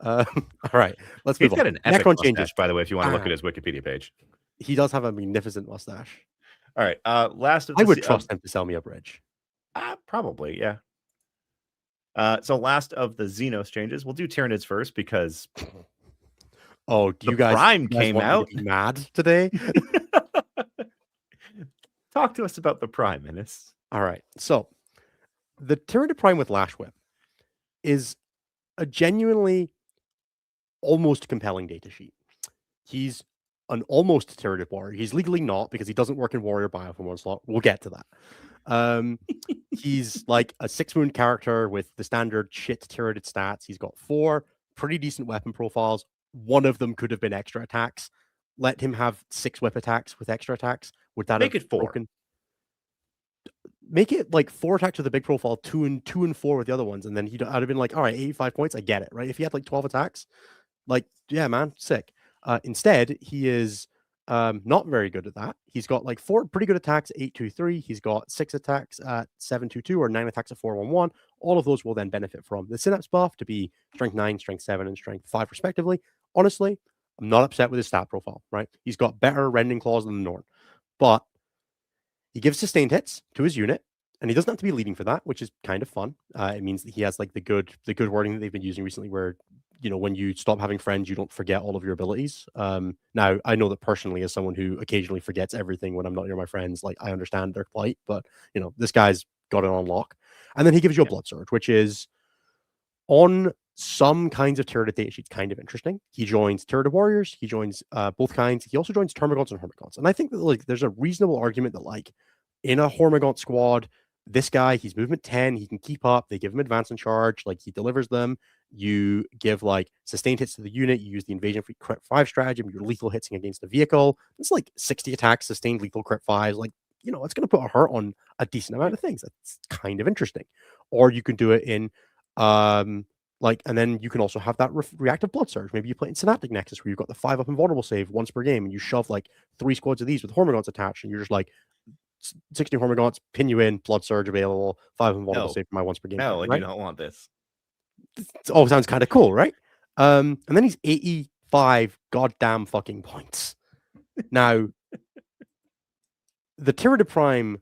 A: All right, let's move on.
B: He's got an epic Necron changes, by the way, if you want to look at his Wikipedia page.
A: He does have a magnificent mustache.
B: All right, last of
A: I would trust him to sell me a bridge.
B: Probably, yeah. So last of the Xenos changes, we'll do Tyranids first because
A: do you guys
B: Prime came out
A: mad today?
B: Talk to us about the Prime, Menace.
A: All right, so the Tyranid Prime with Lash Whip is a genuinely almost compelling data sheet. He's an almost Tyranid warrior. He's legally not because he doesn't work in warrior bio from one slot. We'll get to that. He's like a 6-wound character with the standard shit Tyranid stats. He's got 4 pretty decent weapon profiles. One of them could have been extra attacks. Let him have 6 whip attacks with extra attacks. Would that
B: make it 4?
A: Make it like 4 attacks with a big profile, 2 and 4 with the other ones, and then I'd have been like, all right, 85 points. I get it, right? If he had like 12 attacks, like, yeah, man, sick. Instead, he is not very good at that. He's got like 4 pretty good attacks, 8-2-3. He's got 6 attacks at 7-2-2 or 9 attacks at 4-1-1. All of those will then benefit from the Synapse buff to be Strength 9, Strength 7, and Strength 5 respectively. Honestly, I'm not upset with his stat profile, right? He's got better Rending Claws than the Norn, but he gives sustained hits to his unit, and he doesn't have to be leading for that, which is kind of fun. It means that he has like the good wording that they've been using recently, where when you stop having friends, you don't forget all of your abilities. Now, I know that personally, as someone who occasionally forgets everything when I'm not near my friends, like I understand their plight, but this guy's got it on lock. And then he gives you a
B: Yeah.
A: Blood Surge, which is on some kinds of Tyranid data sheets kind of interesting. He joins Tyranid Warriors, he joins both kinds. He also joins Termagants and Hormagaunts. And I think that like there's a reasonable argument that like in a Hormagaunt squad, this guy, he's movement 10, he can keep up, they give him advance and charge, like he delivers them. You give like sustained hits to the unit, you use the invasion free crit 5 stratagem, you're lethal hitting against the vehicle. It's like 60 attacks, sustained lethal crit 5s, like it's going to put a hurt on a decent amount of things. That's kind of interesting. Or you can do it in and then you can also have that reactive blood surge. Maybe you play in Synaptic Nexus where you've got the 5-up invulnerable save once per game, and you shove like 3 squads of these with Hormagaunts attached, and you're just like 60 Hormagaunts, pin you in, blood surge available, 5 invulnerable save for my once per game.
B: No,
A: right?
B: I do not want this.
A: It all sounds kind of cool, right? And then he's 85 goddamn fucking points. Now, the Tyranid Prime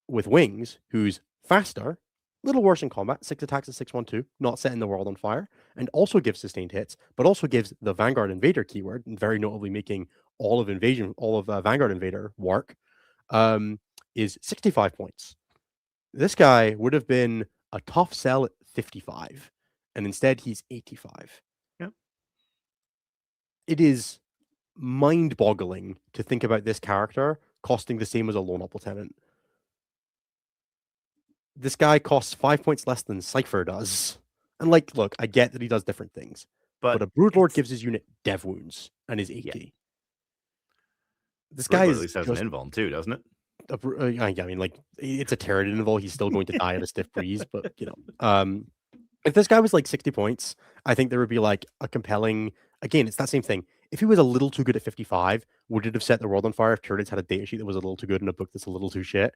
A: with wings, who's faster, little worse in combat, 6 attacks at 612, not setting the world on fire, and also gives sustained hits, but also gives the Vanguard Invader keyword, and very notably making all of Vanguard Invader work, is 65 points. This guy would have been a tough sell at 55, and instead he's 85.
B: Yeah.
A: It is mind-boggling to think about this character costing the same as a lone up lieutenant. This guy costs 5 points less than Cypher does. And like, look, I get that he does different things, but a Broodlord gives his unit dev wounds and is 80.
B: Yeah.
A: This guy
B: at least has an invuln too, doesn't it?
A: I mean, like, it's a Tyranid invuln. He's still going to die at a stiff breeze, but if this guy was like 60 points, I think there would be like a compelling. Again, it's that same thing. If he was a little too good at 55, would it have set the world on fire if Tyranids had a data sheet that was a little too good and a book that's a little too shit?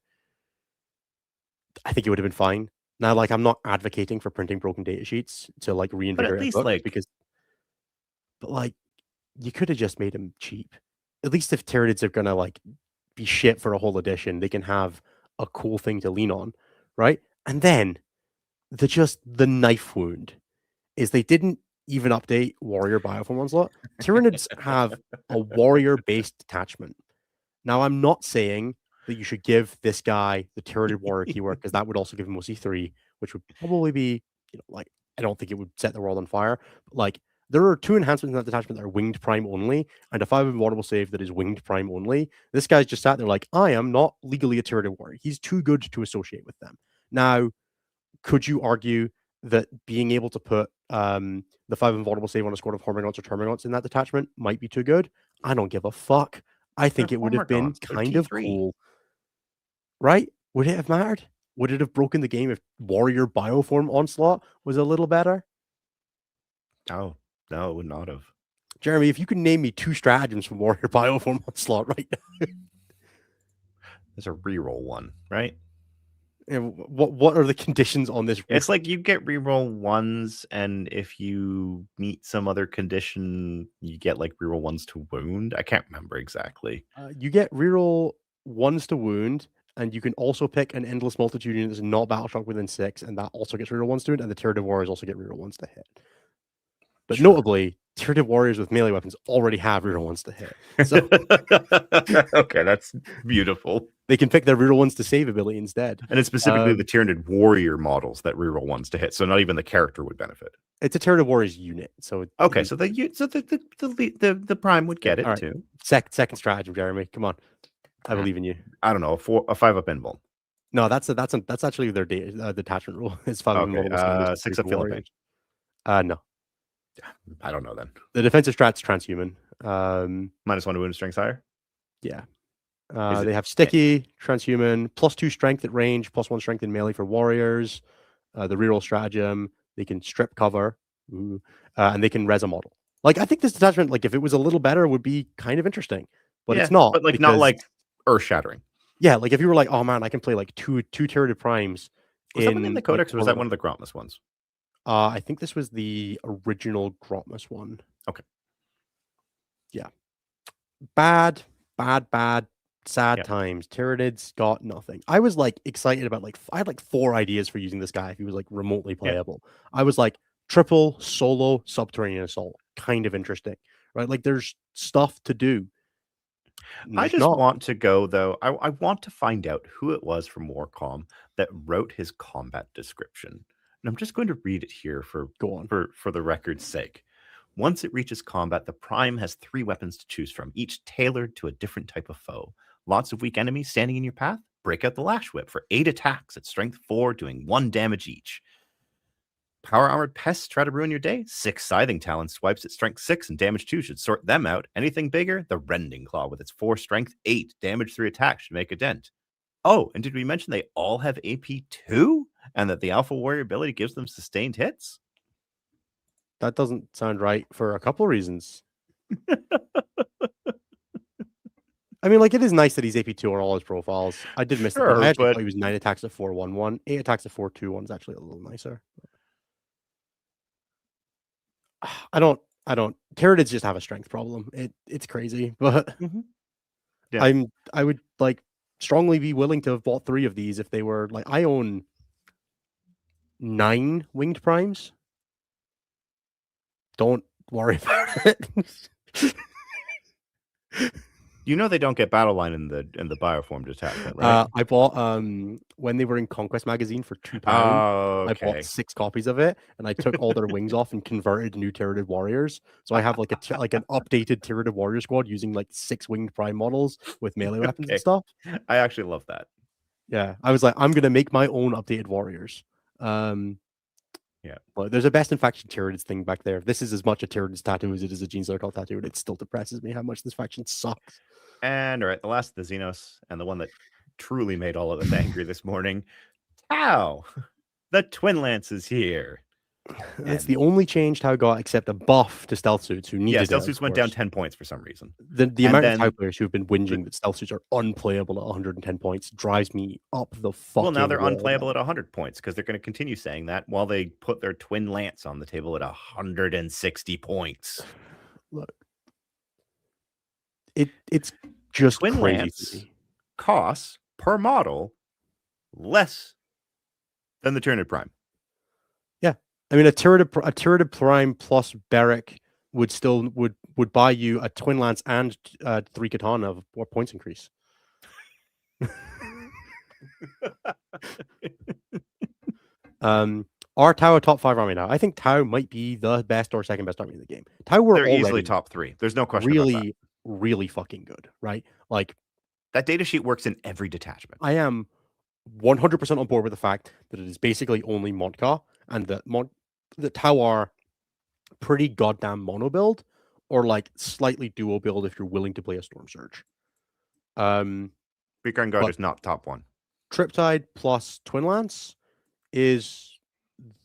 A: I think it would have been fine. Now, like, I'm not advocating for printing broken data sheets to like reinvigorate a book but like, you could have just made him cheap. At least if Tyranids are gonna like be shit for a whole edition, they can have a cool thing to lean on, right? And then the knife wound is they didn't even update Warrior Bioform Onslaught. Tyranids have a warrior-based detachment. Now, I'm not saying that you should give this guy the Tyranid Warrior keyword, because that would also give him OC3, which would probably be, like, I don't think it would set the world on fire. But, like, there are 2 enhancements in that detachment that are winged prime only, and a 5 invulnerable save that is winged prime only. This guy's just sat there like, I am not legally a Tyranid Warrior. He's too good to associate with them. Now, could you argue that being able to put the 5 invulnerable save on a squad of Hormagaunts or Termagants in that detachment might be too good? I don't give a fuck. I think it would have been kind of cool. Right? Would it have mattered? Would it have broken the game if Warrior Bioform Onslaught was a little better?
B: No, it would not have.
A: Jeremy, if you can name me 2 stratagems from Warrior Bioform Onslaught right now.
B: There's a reroll one, right?
A: And what are the conditions on this?
B: It's like you get reroll 1s, and if you meet some other condition, you get like reroll 1s to wound. I can't remember exactly.
A: You get reroll 1s to wound, and you can also pick an endless multitude unit that's not battle shock within 6, and that also gets reroll 1s to it, and the Tyranid Warriors also get reroll 1s to hit. But notably, Tyranid Warriors with melee weapons already have reroll 1s to hit. So
B: okay, that's beautiful.
A: They can pick their reroll 1s to save ability instead.
B: And it's specifically the Tyranid Warrior models that reroll 1s to hit, so not even the character would benefit.
A: It's a Tyranid Warriors unit, so
B: okay. So the Prime would get it too.
A: Second stratagem, Jeremy. Come on, I believe in you.
B: I don't know, a 5-up invuln.
A: No, that's actually their detachment rule. It's 5-up invuln.
B: 6-up Philippine.
A: No.
B: I don't know then.
A: The defensive strat's transhuman.
B: -1 to wound strength higher.
A: Yeah. They have sticky, transhuman, +2 strength at range, +1 strength in melee for warriors. The reroll stratagem, they can strip cover, and they can res a model. Like, I think this detachment, like, if it was a little better, would be kind of interesting, but it's not.
B: But like, not like earth shattering.
A: Yeah, like if you were like, oh man, I can play like two Tyranid primes.
B: Was that one in the Codex, or was that one of the Grotmus ones?
A: I think this was the original Grotmus one.
B: Okay.
A: Yeah. Bad, sad times. Tyranids got nothing. I was like excited about I had like 4 ideas for using this guy if he was like remotely playable. Yeah. I was like triple solo subterranean assault, kind of interesting, right? Like there's stuff to do.
B: I
A: If
B: just
A: not,
B: want to go, though. I want to find out who it was from Warcom that wrote his combat description. And I'm just going to read it here
A: go on.
B: for the record's sake. Once it reaches combat, the Prime has 3 weapons to choose from, each tailored to a different type of foe. Lots of weak enemies standing in your path? Break out the Lash Whip for 8 attacks at strength 4, doing 1 damage each. Power armored pests try to ruin your day? 6 scything talon swipes at strength 6 and damage 2 should sort them out. Anything bigger? The rending claw with its 4 strength 8 damage 3 attack should make a dent. Oh, and did we mention they all have AP 2 and that the Alpha Warrior ability gives them sustained hits?
A: That doesn't sound right for a couple of reasons. I mean, like, it is nice that he's AP2 on all his profiles. I did miss it. I actually thought he was 9 attacks at 4-1-1. 8 attacks at 4-2-1 is actually a little nicer. I don't. Tyranids just have a strength problem. It's crazy, but
B: Yeah.
A: I would like strongly be willing to have bought 3 of these if they were like, I own 9 winged primes. Don't worry about it.
B: You know they don't get battle line in the bioform detachment, right?
A: I bought when they were in Conquest magazine for £2.
B: Oh, okay.
A: I bought 6 copies of it, and I took all their wings off and converted new Tyranid warriors. So I have like an updated Tyranid warrior squad using like 6 winged prime models with melee weapons and stuff.
B: I actually love that.
A: Yeah, I was like, I'm gonna make my own updated warriors.
B: Yeah.
A: Well, there's a best in faction Tyranids thing back there. This is as much a Tyranids tattoo as it is a Gene Circle tattoo, and it still depresses me how much this faction sucks.
B: And all right, the last of the Xenos, and the one that truly made all of us angry this morning. T'au! The Twin Lance is here.
A: That's the only change T'au got, except a buff to stealth suits who needed it.
B: Stealth suits went down 10 points for some reason.
A: The amount of T'au players who have been whinging that stealth suits are unplayable at 110 points drives me up the fucking
B: Well, now they're
A: wall,
B: unplayable
A: man.
B: at 100 points because they're going to continue saying that while they put their Twin Lance on the table at 160 points.
A: Look, it's just
B: Twin
A: crazy.
B: Lance costs per model less than the Tyranid Prime.
A: Yeah, I mean a Tyranid Prime plus Beric would buy you a Twin Lance and 3 Katana of 4 points increase. Are T'au a top 5 army now? I think T'au might be the best or second best army in the game. T'au were
B: They're easily top 3. There's no question about that.
A: Really fucking good, right? Like,
B: that data sheet works in every detachment.
A: I am 100% on board with the fact that it is basically only Montka, and that T'au are pretty goddamn mono build, or like slightly duo build if you're willing to play a Storm Surge.
B: Recon Guard is not top 1.
A: Triptide plus Twin Lance is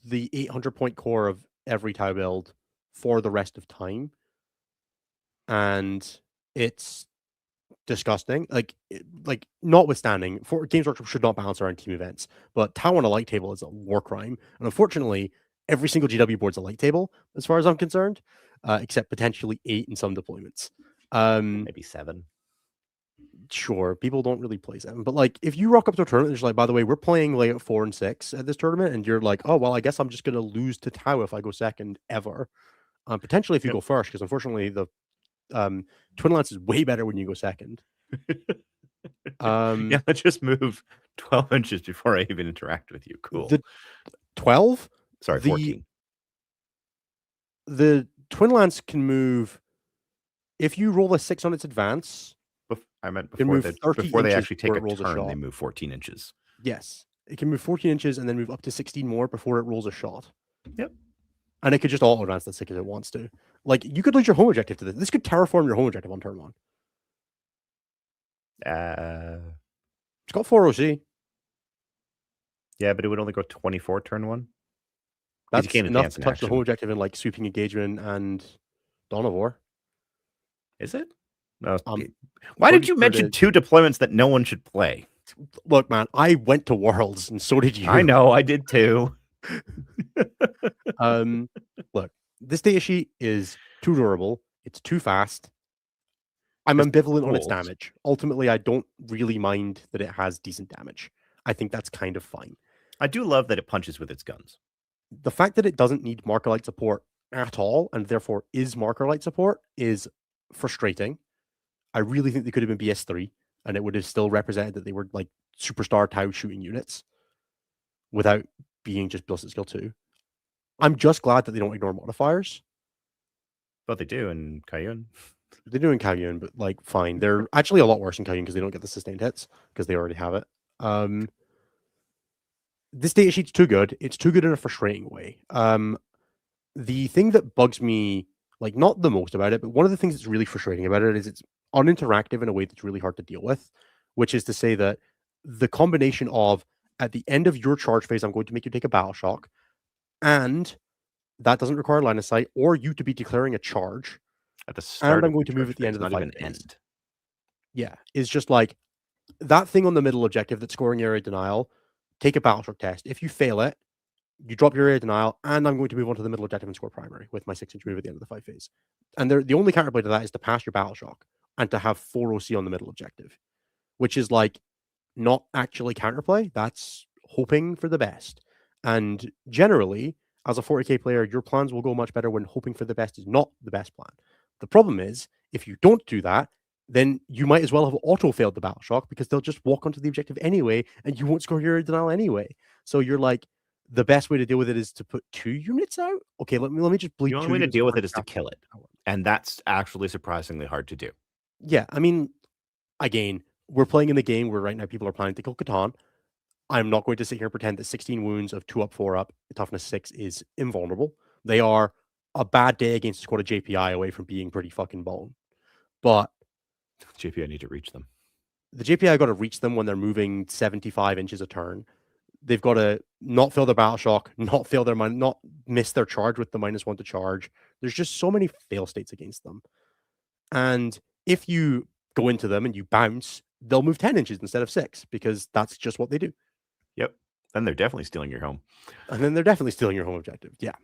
A: the 800 point core of every T'au build for the rest of time. And it's disgusting. Like notwithstanding, for Games Workshop should not balance around team events, but T'au on a light table is a war crime. And unfortunately, every single GW board's a light table, as far as I'm concerned, except potentially 8 in some deployments.
B: Maybe 7.
A: Sure, people don't really play 7, but like if you rock up to a tournament, it's like, by the way, we're playing layout 4 and 6 at this tournament, and you're like, oh well, I guess I'm just gonna lose to T'au if I go second ever. Potentially if you go first, because unfortunately the Twin Lance is way better when you go second.
B: Yeah, let's just move 12 inches before I even interact with you. Cool.
A: The 12?
B: Sorry, 14.
A: The Twin Lance can move if you roll a 6 on its advance.
B: I meant before they actually take a turn,
A: they
B: move 14 inches.
A: Yes. It can move 14 inches and then move up to 16 more before it rolls a shot.
B: Yep.
A: And it could just auto advance that 6 if it wants to. Like, you could lose your home objective to this. This could terraform your home objective on turn 1. It's got 4 OC.
B: Yeah, but it would only go 24 turn 1.
A: That's enough to touch the home objective in like Sweeping Engagement and Dawn of War.
B: Is it? No. Why did you mention 2 deployments that no one should play?
A: Look, man, I went to Worlds, and so did you.
B: I know, I did too.
A: Look, this data sheet is too durable. It's too fast. I'm ambivalent on its damage. Ultimately, I don't really mind that it has decent damage. I think that's kind of fine.
B: I do love that it punches with its guns.
A: The fact that it doesn't need marker light support at all, and therefore is marker light support, is frustrating. I really think they could have been BS3, and it would have still represented that they were like superstar Tau shooting units without being just Ballistic Skill 2. I'm just glad that they don't ignore modifiers.
B: But they do in Kayun.
A: They're doing Kayun, but like fine. They're actually a lot worse in Kayun because they don't get the sustained hits because they already have it. This data sheet's too good. It's too good in a frustrating way. The thing that bugs me, like not the most about it, but one of the things that's really frustrating about it is it's uninteractive in a way that's really hard to deal with, which is to say that the combination of at the end of your charge phase, I'm going to make you take a battle shock, and that doesn't require line of sight, or you to be declaring a charge.
B: At the start,
A: and I'm going to move at the end of the fight.
B: Not even end.
A: Yeah, it's just like that thing on the middle objective that's scoring area denial. Take a battle shock test. If you fail it, you drop your area denial, and I'm going to move on to the middle objective and score primary with my 6-inch move at the end of the fight phase. And the only counterplay to that is to pass your battle shock and to have 4 OC on the middle objective, which is like not actually counterplay. That's hoping for the best. And generally, as a 40k player, your plans will go much better when hoping for the best is not the best plan. The problem is, if you don't do that, then you might as well have auto-failed the battle shock because they'll just walk onto the objective anyway, and you won't score your denial anyway. So you're like, the best way to deal with it is to put 2 units out? Okay, let me just bleed.
B: The only way to deal with it is to kill it. And that's actually surprisingly hard to do.
A: Yeah, I mean, again, we're playing in the game where right now people are planning to kill Votann. I'm not going to sit here and pretend that 16 wounds of 2 up, 4 up, toughness 6 is invulnerable. They are a bad day against a squad of JPI away from being pretty fucking bone. But
B: JPI need to reach them.
A: The JPI got to reach them when they're moving 75 inches a turn. They've got to not fail their battle shock, not miss their charge with the -1 to charge. There's just so many fail states against them. And if you go into them and you bounce, they'll move 10 inches instead of 6 because that's just what they do.
B: Yep. Then they're definitely stealing your home.
A: And then they're definitely stealing your home objective. Yeah.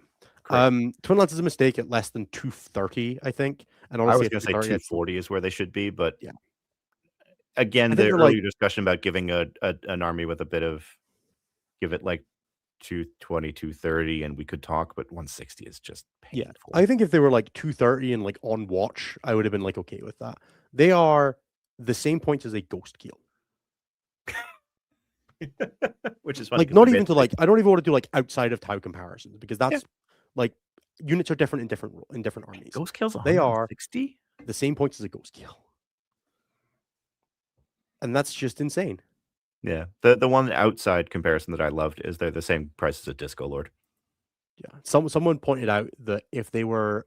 A: Twin Lance is a mistake at less than 230, I think. And honestly,
B: I was going to say 240 is where they should be, but
A: yeah.
B: Again, the earlier discussion about giving an army with a bit of give it like 220, 230, and we could talk, but 160 is just painful.
A: Yeah, I think if they were like 230 and like on watch, I would have been like okay with that. They are the same points as a ghost keel.
B: Which is funny.
A: Like not even to like I don't even want to do like outside of Tau comparisons because that's like units are different in different armies.
B: Ghost keel's
A: they are
B: 60
A: the same points as a ghost keel. And that's just insane.
B: Yeah. The one outside comparison that I loved is they're the same price as a Disco Lord.
A: Yeah. Someone pointed out that if they were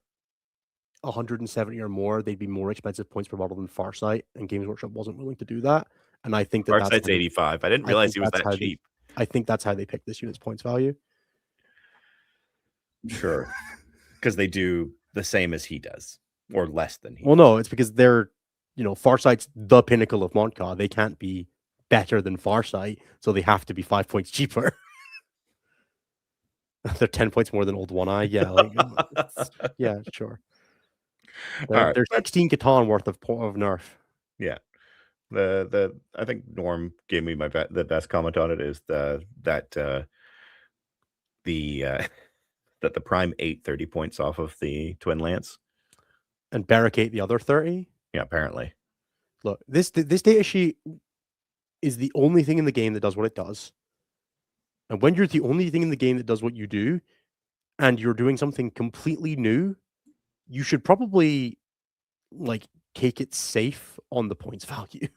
A: 170 or more, they'd be more expensive points per model than Farsight, and Games Workshop wasn't willing to do that. And I think that
B: Farsight's 85. I didn't realize he was that cheap.
A: I think that's how they picked this unit's points value.
B: Sure. Because they do the same as he does, or less than he
A: does. No, it's because they're, Farsight's the pinnacle of Montclair. They can't be better than Farsight, so they have to be 5 points cheaper. They're 10 points more than Old One Eye. Yeah, yeah, sure. They're 16 Catan worth of nerf.
B: Yeah. I think Norm gave me the best comment on it is that the Prime 8 30 points off of the Twin Lance.
A: And Barricade the other 30?
B: Yeah, apparently.
A: Look, this data sheet is the only thing in the game that does what it does. And when you're the only thing in the game that does what you do, and you're doing something completely new, you should probably take it safe on the points value.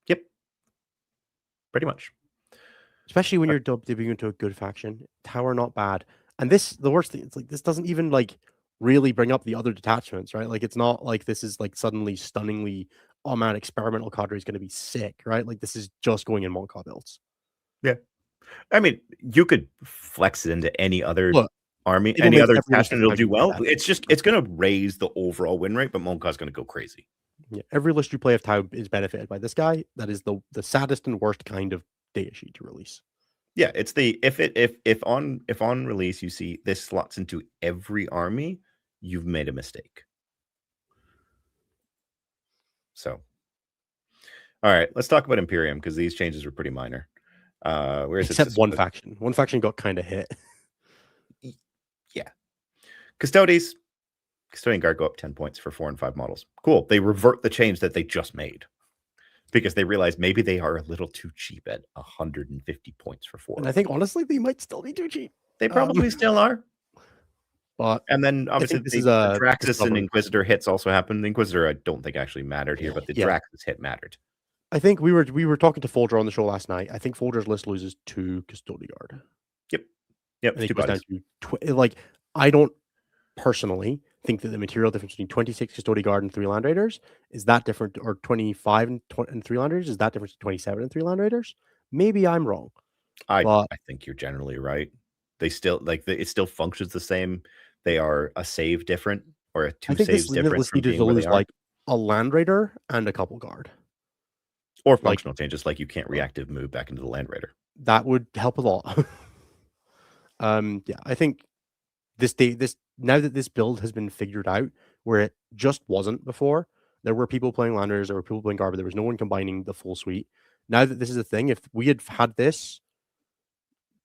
B: Yep. Pretty much.
A: Especially when you're dipping into a good faction. T'au are not bad. And the worst thing, it's like this doesn't even really bring up the other detachments, right? Like it's not like this is suddenly stunningly, oh man, experimental cadre is going to be sick, right? Like this is just going in Montclair builds.
B: Yeah. I mean, you could flex it into any other army, any other detachment, it'll do well. It's going to raise the overall win rate, but Montclair's going to go crazy.
A: Yeah, every list you play of T'au is benefited by this guy. That is the saddest and worst kind of data sheet to release.
B: Yeah, it's the if on release you see this slots into every army, you've made a mistake. So, all right, let's talk about Imperium because these changes were pretty minor.
A: Except one faction. One faction got kind of hit.
B: Yeah. Custodes, Custodian Guard go up 10 points for 4 and 5 models. Cool. They revert the change that they just made because they realize maybe they are a little too cheap at 150 points for 4.
A: And I think honestly they might still be too cheap.
B: They probably still are.
A: But
B: and then obviously the Draxus and Inquisitor hits also happened. The Inquisitor I don't think actually mattered here, but the Draxus hit mattered.
A: I think we were talking to Folger on the show last night. I think Folger's list loses 2 Custodian Guard.
B: Yep.
A: And it goes down to like I don't personally think that the material difference between 26 Custodian Guard and 3 Land Raiders is that different, or 25 and 3 Land Raiders is that different to 27 and 3 Land Raiders. Maybe I'm wrong.
B: I think you're generally right. They still it still functions the same. They are a save different, or a 2 saves different from being where they are.
A: Like a Land Raider and a couple Guard.
B: Or functional changes, like you can't reactive move back into the Land Raider.
A: That would help a lot. I think now that this build has been figured out, where it just wasn't before, there were people playing Land Raiders, there were people playing Guard, but there was no one combining the full suite. Now that this is a thing, if we had had this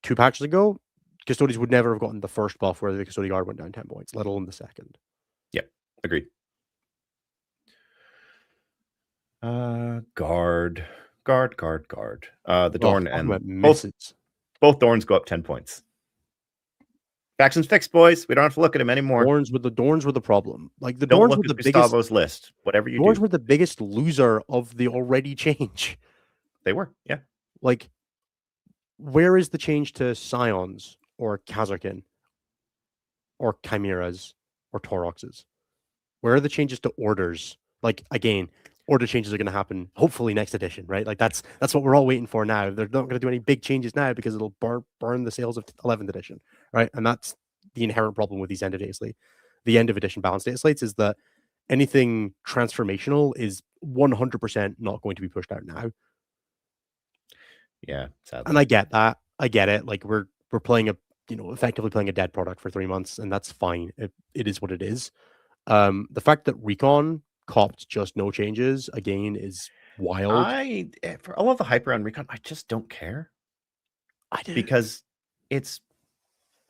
A: 2 patches ago, Custodians would never have gotten the first buff where the Custodian Guard went down 10 points, let alone the second.
B: Yep, agreed. Guard. The Dorn and both Dorns go up 10 points. Factions fixed, boys. We don't have to look at them anymore.
A: Dorns were the problem. Like the
B: don't
A: Dorns
B: look
A: were
B: at
A: the
B: Gustavo's
A: biggest
B: list. Whatever you
A: Dorns
B: do,
A: were the biggest loser of the already change.
B: They were, yeah.
A: Like, where is the change to Scions or Khazarkin or Chimeras or Tauroxes? Where are the changes to orders? Like, again, order changes are going to happen hopefully next edition, right? Like that's what we're all waiting for now. They're not going to do any big changes now because it'll burn the sales of 11th edition, right? And that's the inherent problem with these end of edition balance data slates, is that anything transformational is 100% not going to be pushed out now.
B: Yeah, sadly.
A: And I get that. I get it. Like we're playing effectively playing a dead product for 3 months, and that's fine. It is what it is. The fact that Recon copped just no changes again is wild.
B: I love the hype around Recon. I just don't care.
A: I do,
B: because it's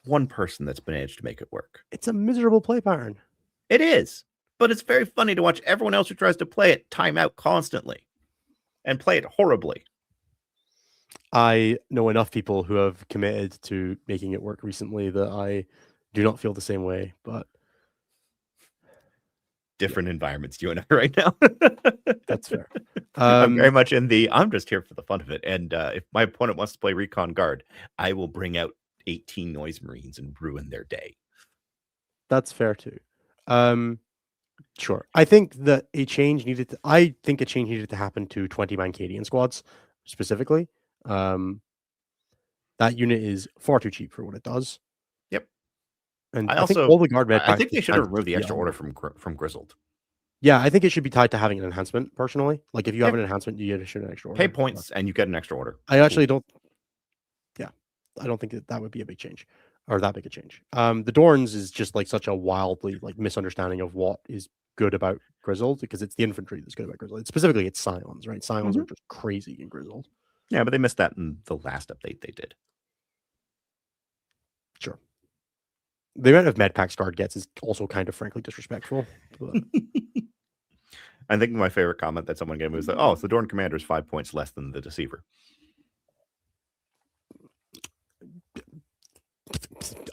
B: one person that's managed to make it work.
A: It's a miserable play pattern.
B: It is, but it's very funny to watch everyone else who tries to play it time out constantly and play it horribly.
A: I know enough people who have committed to making it work recently that I do not feel the same way, but
B: different environments, you and I right now.
A: That's fair.
B: I'm very much in I'm just here for the fun of it. And if my opponent wants to play Recon Guard, I will bring out 18 Noise Marines and ruin their day.
A: That's fair too. Sure. I think that a change needed to happen to 20-man Cadian squads specifically. That unit is far too cheap for what it does.
B: Yep.
A: And I think all the guard red packs,
B: I think they should have removed the extra order from Grizzled.
A: Yeah, I think it should be tied to having an enhancement, personally. Like, if you have an enhancement, you get an extra order.
B: Pay points, and you get an extra order.
A: I actually don't... Yeah, I don't think that would be a big change. Or that big a change. The Dorns is just, like, such a wildly, like, misunderstanding of what is good about Grizzled, because it's the infantry that's good about Grizzled. Specifically, it's Scions, right? Scions are just crazy in Grizzled.
B: Yeah, but they missed that in the last update they did.
A: Sure. The amount of medpacks Guard gets is also kind of frankly disrespectful. But...
B: I think my favorite comment that someone gave me was that, so the Dorn Commander is 5 points less than the Deceiver.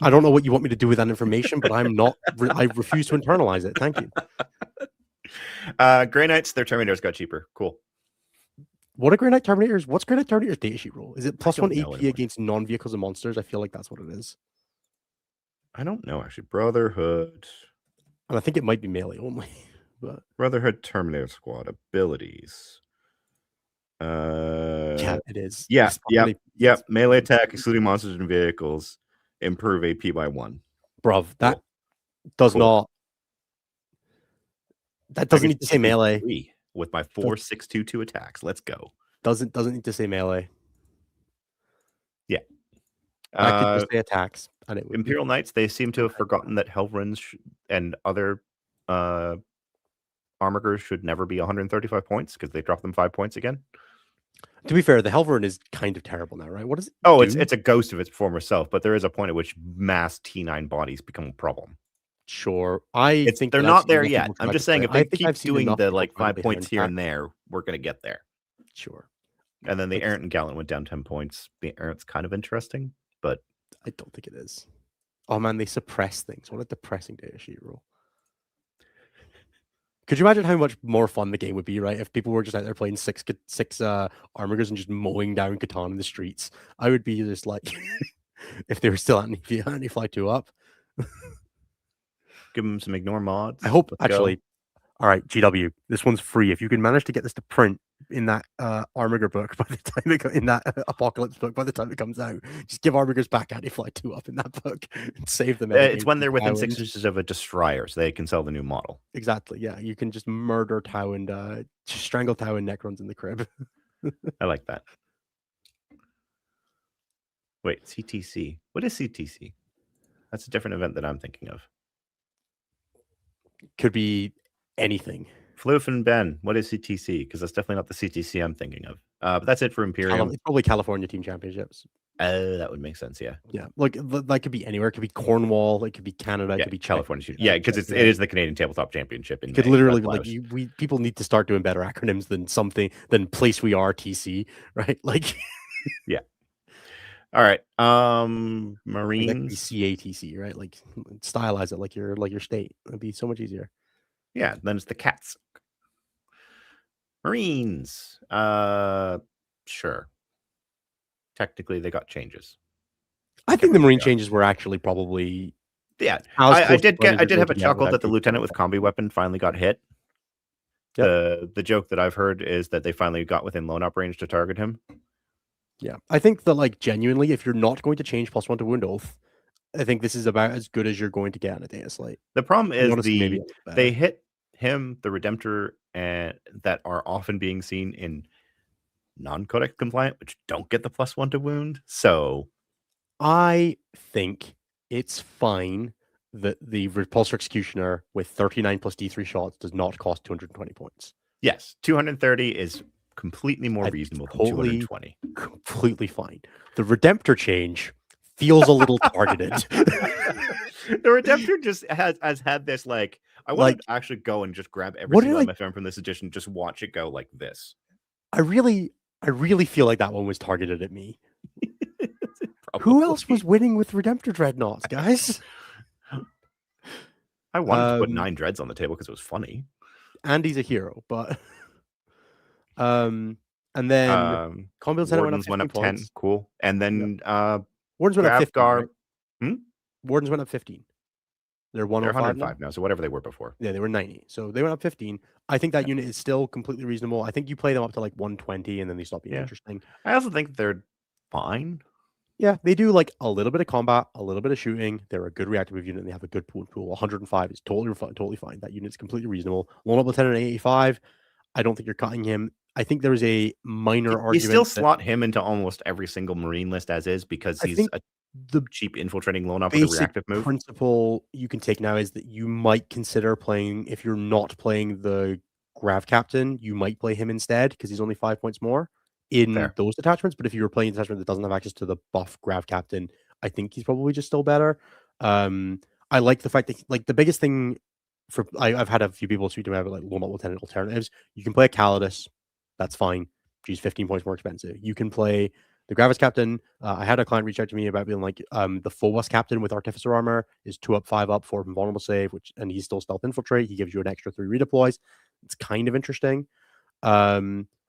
A: I don't know what you want me to do with that information, but I'm not. I refuse to internalize it. Thank you.
B: Grey Knights, their Terminators got cheaper. Cool.
A: What are Grey Knight Terminators? What's Grey Knight Terminator's datasheet rule? Is it +1 AP against non-vehicles and monsters? I feel like that's what it is.
B: I don't know, actually. Brotherhood.
A: And I think it might be melee only. But
B: Brotherhood Terminator Squad abilities.
A: Yeah, it is.
B: Yeah. Melee attack, excluding monsters and vehicles. Improve AP by 1.
A: Bruv, that does not. That doesn't need to say melee.
B: With my 4/6/2/2 attacks. Let's go.
A: Doesn't need to say melee.
B: Yeah.
A: I could just say attacks. And it would
B: Imperial Knights, they seem to have forgotten that Helvrins and other Armigers should never be 135 points because they dropped them 5 points again.
A: To be fair, the Helverin is kind of terrible now, right? What is it?
B: Oh, it's a ghost of its former self, but there is a point at which mass T9 bodies become a problem.
A: Sure. I think
B: they're
A: that I've
B: not
A: seen
B: there
A: enough
B: yet.
A: people
B: I'm
A: try to
B: just saying,
A: play.
B: if
A: I
B: they
A: think I've
B: keep
A: seen
B: doing
A: enough
B: the
A: people
B: like
A: try to
B: 5
A: play
B: points here
A: Terran
B: and there, we're gonna get there.
A: Sure.
B: And then the
A: But
B: errant and gallant went down 10 points. The errant's kind of interesting, but
A: I don't think it is. Oh man, they suppress things. What a depressing data sheet rule. Could you imagine how much more fun the game would be, right? If people were just out there playing six armigers and just mowing down Catan in the streets. I would be just like, if they were still anti-fly 2 up.
B: give them some ignore mods.
A: I hope,
B: Let's
A: actually,
B: go.
A: all right, GW, this one's free. If you can manage to get this to print in that Armiger book by the time in that Apocalypse book by the time it comes out, just give Armigers back anti-fly 2 up in that book and save them.
B: It's when they're within 6 inches of a destroyer, so they can sell the new model.
A: Exactly. Yeah, you can just murder T'au and just strangle T'au and Necrons in the crib.
B: I like that. Wait, CTC. What is CTC? That's a different event that I'm thinking of.
A: Could be anything.
B: Floof and Ben, what is CTC? Because that's definitely not the CTC I'm thinking of. But that's it for Imperium.
A: It's probably California Team Championships.
B: That would make sense, yeah.
A: Yeah, like that could be anywhere. It could be Cornwall. It could be Canada. It could be
B: California. Yeah, because it is the Canadian Tabletop Championship.
A: It could literally be like people need to start doing better acronyms than place we are TC, right? Like,
B: yeah. All right. Marines.
A: CATC, right? Like, stylize it like your state. It'd be so much easier.
B: Yeah. Then it's the cats. Marines. Sure. Technically, they got changes.
A: I think the Marine changes were actually probably.
B: Yeah, I did have a chuckle that the lieutenant with combi weapon finally got hit. Yep. The joke that I've heard is that they finally got within lone up range to target him.
A: Yeah, I think that, like, genuinely, if you're not going to change +1 to wound oath, I think this is about as good as you're going to get on a Dataslate.
B: The problem is they hit him, the Redemptor, and that are often being seen in non-codex compliant, which don't get the +1 to wound. So
A: I think it's fine that the Repulsor Executioner with 39 plus D3 shots does not cost 220 points.
B: Yes, 230 is completely more reasonable than 220.
A: Completely fine. The Redemptor change feels a little targeted.
B: The Redemptor just has had this, like, I want to actually go and just grab every single MFM from this edition, just watch it go like this.
A: I really feel like that one was targeted at me. Who else was winning with Redemptor Dreadnoughts, guys?
B: I wanted to put 9 dreads on the table because it was funny.
A: Andy's a hero, but and then
B: Wardens went up 10, cool. And then
A: Wardens went up 15.
B: Right?
A: Wardens went up 15. They're
B: 105 now, so whatever they were before.
A: Yeah, they were 90. So they went up 15. I think that unit is still completely reasonable. I think you play them up to like 120 and then they stop being interesting.
B: I also think they're fine.
A: Yeah, they do like a little bit of combat, a little bit of shooting. They're a good reactive unit and they have a good pool. 105 is totally fine. That unit's completely reasonable. Lone Up Lieutenant 85, I don't think you're cutting him. I think there is a minor argument.
B: You still slot him into almost every single Marine list as is because he's the cheap infiltrating lone up with a reactive move.
A: Principle you can take now is that you might consider playing, if you're not playing the Grav Captain, you might play him instead because he's only 5 points more in those detachments. But if you're playing a detachment that doesn't have access to the buff Grav Captain, I think he's probably just still better. I like the fact that, like, the biggest thing for I've had a few people speak to me about like Lone Up Lieutenant alternatives. You can play a Calidus, that's fine. She's 15 points more expensive. You can play the Gravis Captain. I had a client reach out to me about being like, the Phobos Captain with Artificer Armor is 2 up, 5 up, 4 from Vulnerable Save, and he's still Stealth Infiltrate. He gives you an extra 3 redeploys. It's kind of interesting.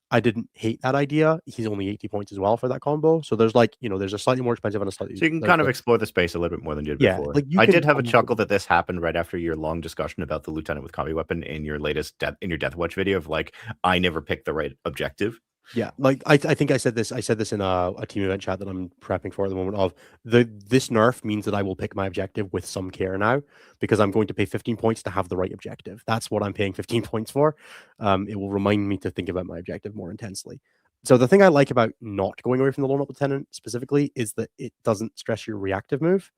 A: I didn't hate that idea. He's only 80 points as well for that combo. So there's like, there's a slightly more expensive and a slightly.
B: So you can kind of explore the space a little bit more than you did before.
A: Like
B: I did have a chuckle that this happened right after your long discussion about the Lieutenant with combi weapon in your latest Death Watch video of like, I never picked the right objective.
A: Yeah, like I think I said this in a team event chat that I'm prepping for at the moment. This nerf means that I will pick my objective with some care now because I'm going to pay 15 points to have the right objective. That's what I'm paying 15 points for. It will remind me to think about my objective more intensely. So the thing I like about not going away from the Lone Up Lieutenant specifically is that it doesn't stress your reactive move.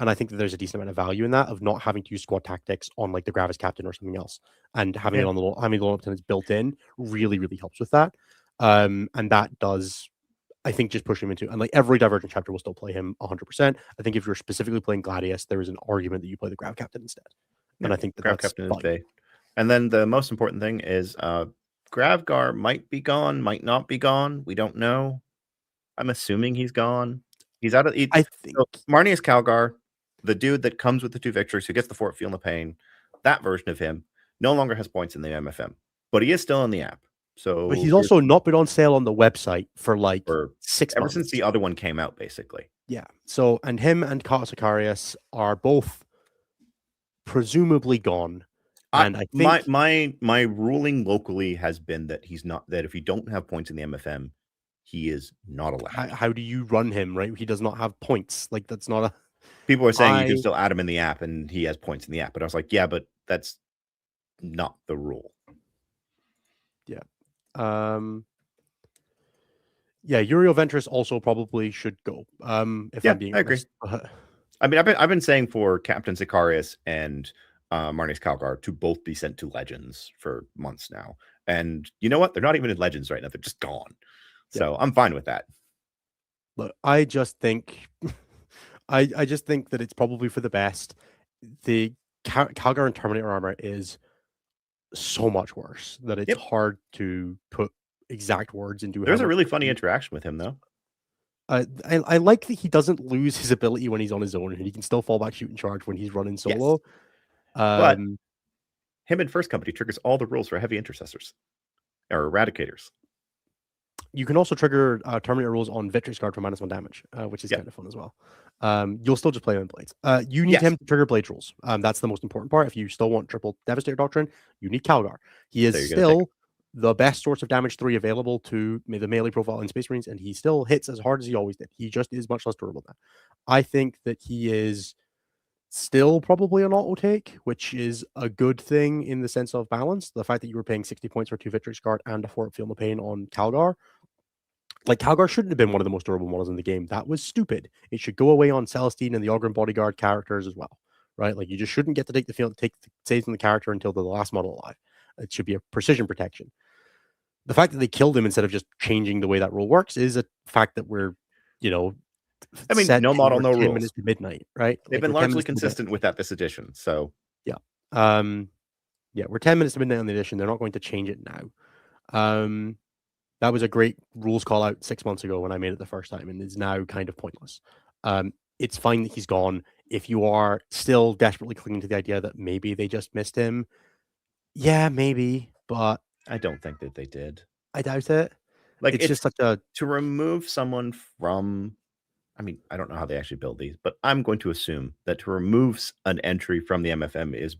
A: And I think that there's a decent amount of value in that, of not having to use squad tactics on like the Gravis Captain or something else, and having it on the Lone Up Lieutenants built in really, really helps with that. And that does I think just push him into, and like every Divergent chapter will still play him 100%. I think if you're specifically playing Gladius, there is an argument that you play the Grav Captain instead.
B: Yeah,
A: And I think that
B: Grav
A: that's
B: Captain
A: fine.
B: is Bay. And then the most important thing is Gravgar might be gone, might not be gone. We don't know. I'm assuming he's gone. He's out of.
A: I think
B: So Marnius Calgar, the dude that comes with the 2 victories, who gets the Fort Feel the Pain, that version of him no longer has points in the MFM, but he is still in the app. So,
A: but he's also not been on sale on the website for like 6
B: ever
A: months.
B: since the other one came out, basically.
A: Yeah. So, and him and Kata Sicarius are both presumably gone. And I think
B: my ruling locally has been that he's not, that if you don't have points in the MFM, he is not allowed.
A: how do you run him, right? He does not have points. Like, that's not a.
B: People are saying you can still add him in the app and he has points in the app. But I was like, yeah, but that's not the rule.
A: Yeah. Yeah, Uriel Ventress also probably should go. If I'm being honest.
B: I agree. I mean, I've been saying for Captain Sicarius and Marnius Calgar to both be sent to Legends for months now. And you know what? They're not even in Legends right now. They're just gone. So I'm fine with that.
A: Look, I just think I just think that it's probably for the best. The Calgar and Terminator armor is so much worse that it's hard to put exact words into.
B: There's a really funny interaction with him, though.
A: I like that he doesn't lose his ability when he's on his own, and he can still fall back, shoot, and charge when he's running solo.
B: But him in First Company triggers all the rules for heavy intercessors or eradicators.
A: You can also trigger Terminator rules on Victory's Guard for -1 damage, which is kind of fun as well. You'll still just play him in Blades. You need him to trigger Blades rules. That's the most important part. If you still want triple Devastator Doctrine, you need Calgar. He is still the best source of damage 3 available to the melee profile in Space Marines, and he still hits as hard as he always did. He just is much less durable now. I think that he is still probably an auto take, which is a good thing in the sense of balance. The fact that you were paying 60 points for 2 Victory's Guard and a Fort Feel the Pain on Calgar. Like, Calgar shouldn't have been one of the most durable models in the game. That was stupid. It should go away on Celestine and the Ogren Bodyguard characters as well, right? Like, you just shouldn't get to take the saves on the character until they're the last model alive. It should be a precision protection. The fact that they killed him instead of just changing the way that rule works is a fact that we're,
B: I mean, no model, no
A: 10
B: rules.
A: minutes to midnight, right?
B: They've been largely consistent with that this edition. So
A: yeah, we're 10 minutes to midnight on the edition. They're not going to change it now. That was a great rules call out 6 months ago when I made it the first time, and it's now kind of pointless. It's fine that he's gone. If you are still desperately clinging to the idea that maybe they just missed him, yeah, maybe, but
B: I don't think that they did.
A: I doubt it.
B: Like,
A: it's just such a
B: to remove someone from. I mean, I don't know how they actually build these, but I'm going to assume that to remove an entry from the MFM is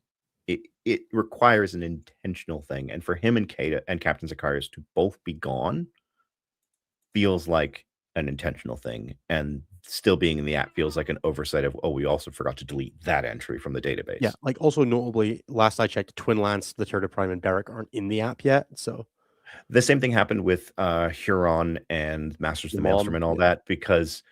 B: it requires an intentional thing, and for him and Kata and Captain Sicarius to both be gone feels like an intentional thing, and still being in the app feels like an oversight of, oh, we also forgot to delete that entry from the database.
A: Yeah, like, also notably, last I checked, Twin Lance, the Turtle Prime, and Beric aren't in the app yet, so
B: the same thing happened with Huron and Masters of the Maelstrom and all that, because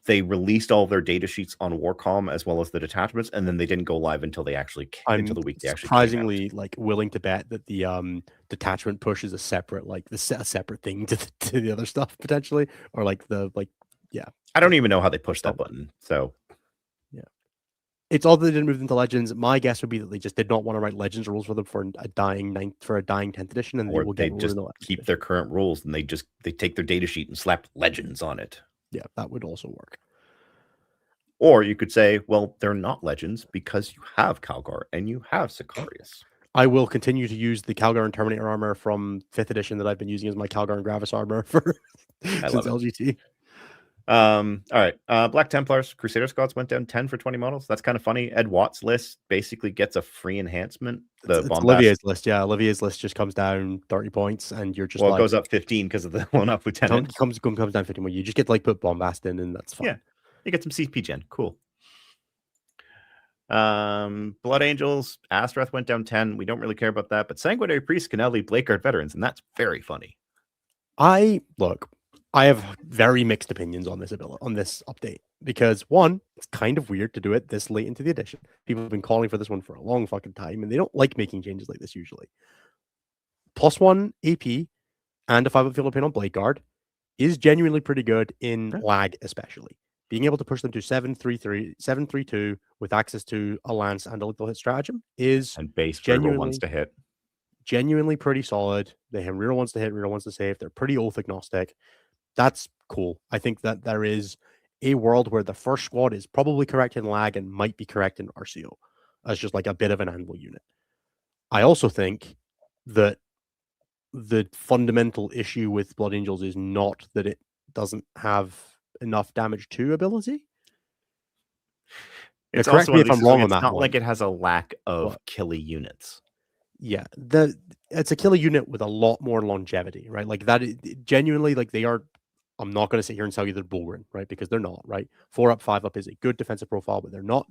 B: they released all their data sheets on Warcom as well as the detachments, and then they didn't go live until they actually until the week they actually
A: surprisingly like willing to bet that the detachment push is a separate a separate thing to the other stuff potentially, or
B: I don't even know how they pushed that button. So
A: yeah, it's all that they didn't move into Legends. My guess would be that they just did not want to write Legends rules for them for a dying 10th edition, and
B: they just keep their current rules and they take their data sheet and slap Legends on it.
A: Yeah, that would also work.
B: Or you could say, well, they're not Legends because you have Calgar and you have Sicarius.
A: I will continue to use the Calgar and Terminator armor from 5th edition that I've been using as my Calgar and Gravis armor for since LGT.
B: All right. Black Templars, Crusader Squads went down 10 for 20 models. That's kind of funny. Ed Watt's list basically gets a free enhancement.
A: It's Olivier's list. Yeah, Olivier's list just comes down 30 points, and you're just
B: it goes up 15 because of the one-up lieutenant.
A: Comes down 15. Well, you just get put Bombast in, and that's fine.
B: Yeah, you get some CP gen. Cool. Blood Angels, Astrath went down 10. We don't really care about that, but Sanguinary Priest can now lead Blakeguard veterans, and that's very funny.
A: I have very mixed opinions on this update, because one, it's kind of weird to do it this late into the edition. People have been calling for this one for a long fucking time, and they don't like making changes like this usually. +1 AP and a 5 Feel Pain on Blade Guard is genuinely pretty good in
B: Yeah.
A: lag, especially. Being able to push them to 7-3-3, 7-3-2 with access to a lance and a lethal hit stratagem is
B: And base reroll ones to hit.
A: genuinely pretty solid. They have reroll ones to hit, reroll ones to save. They're pretty oath agnostic. That's cool. I think that there is a world where the first squad is probably correct in lag and might be correct in RCO as just like a bit of an anvil unit. I also think that the fundamental issue with Blood Angels is not that it doesn't have enough damage to ability. Now,
B: It's
A: correct
B: also
A: me
B: one of
A: if
B: these
A: I'm
B: things,
A: wrong
B: like,
A: on
B: it's
A: that
B: not
A: one.
B: like it has a lack of
A: But
B: killy units.
A: yeah, it's a killer unit with a lot more longevity, right? Like that genuinely, like they are. I'm not going to sit here and tell you they're Bullrun, right? Because they're not, right? 4-up, 5-up is a good defensive profile, but they're not.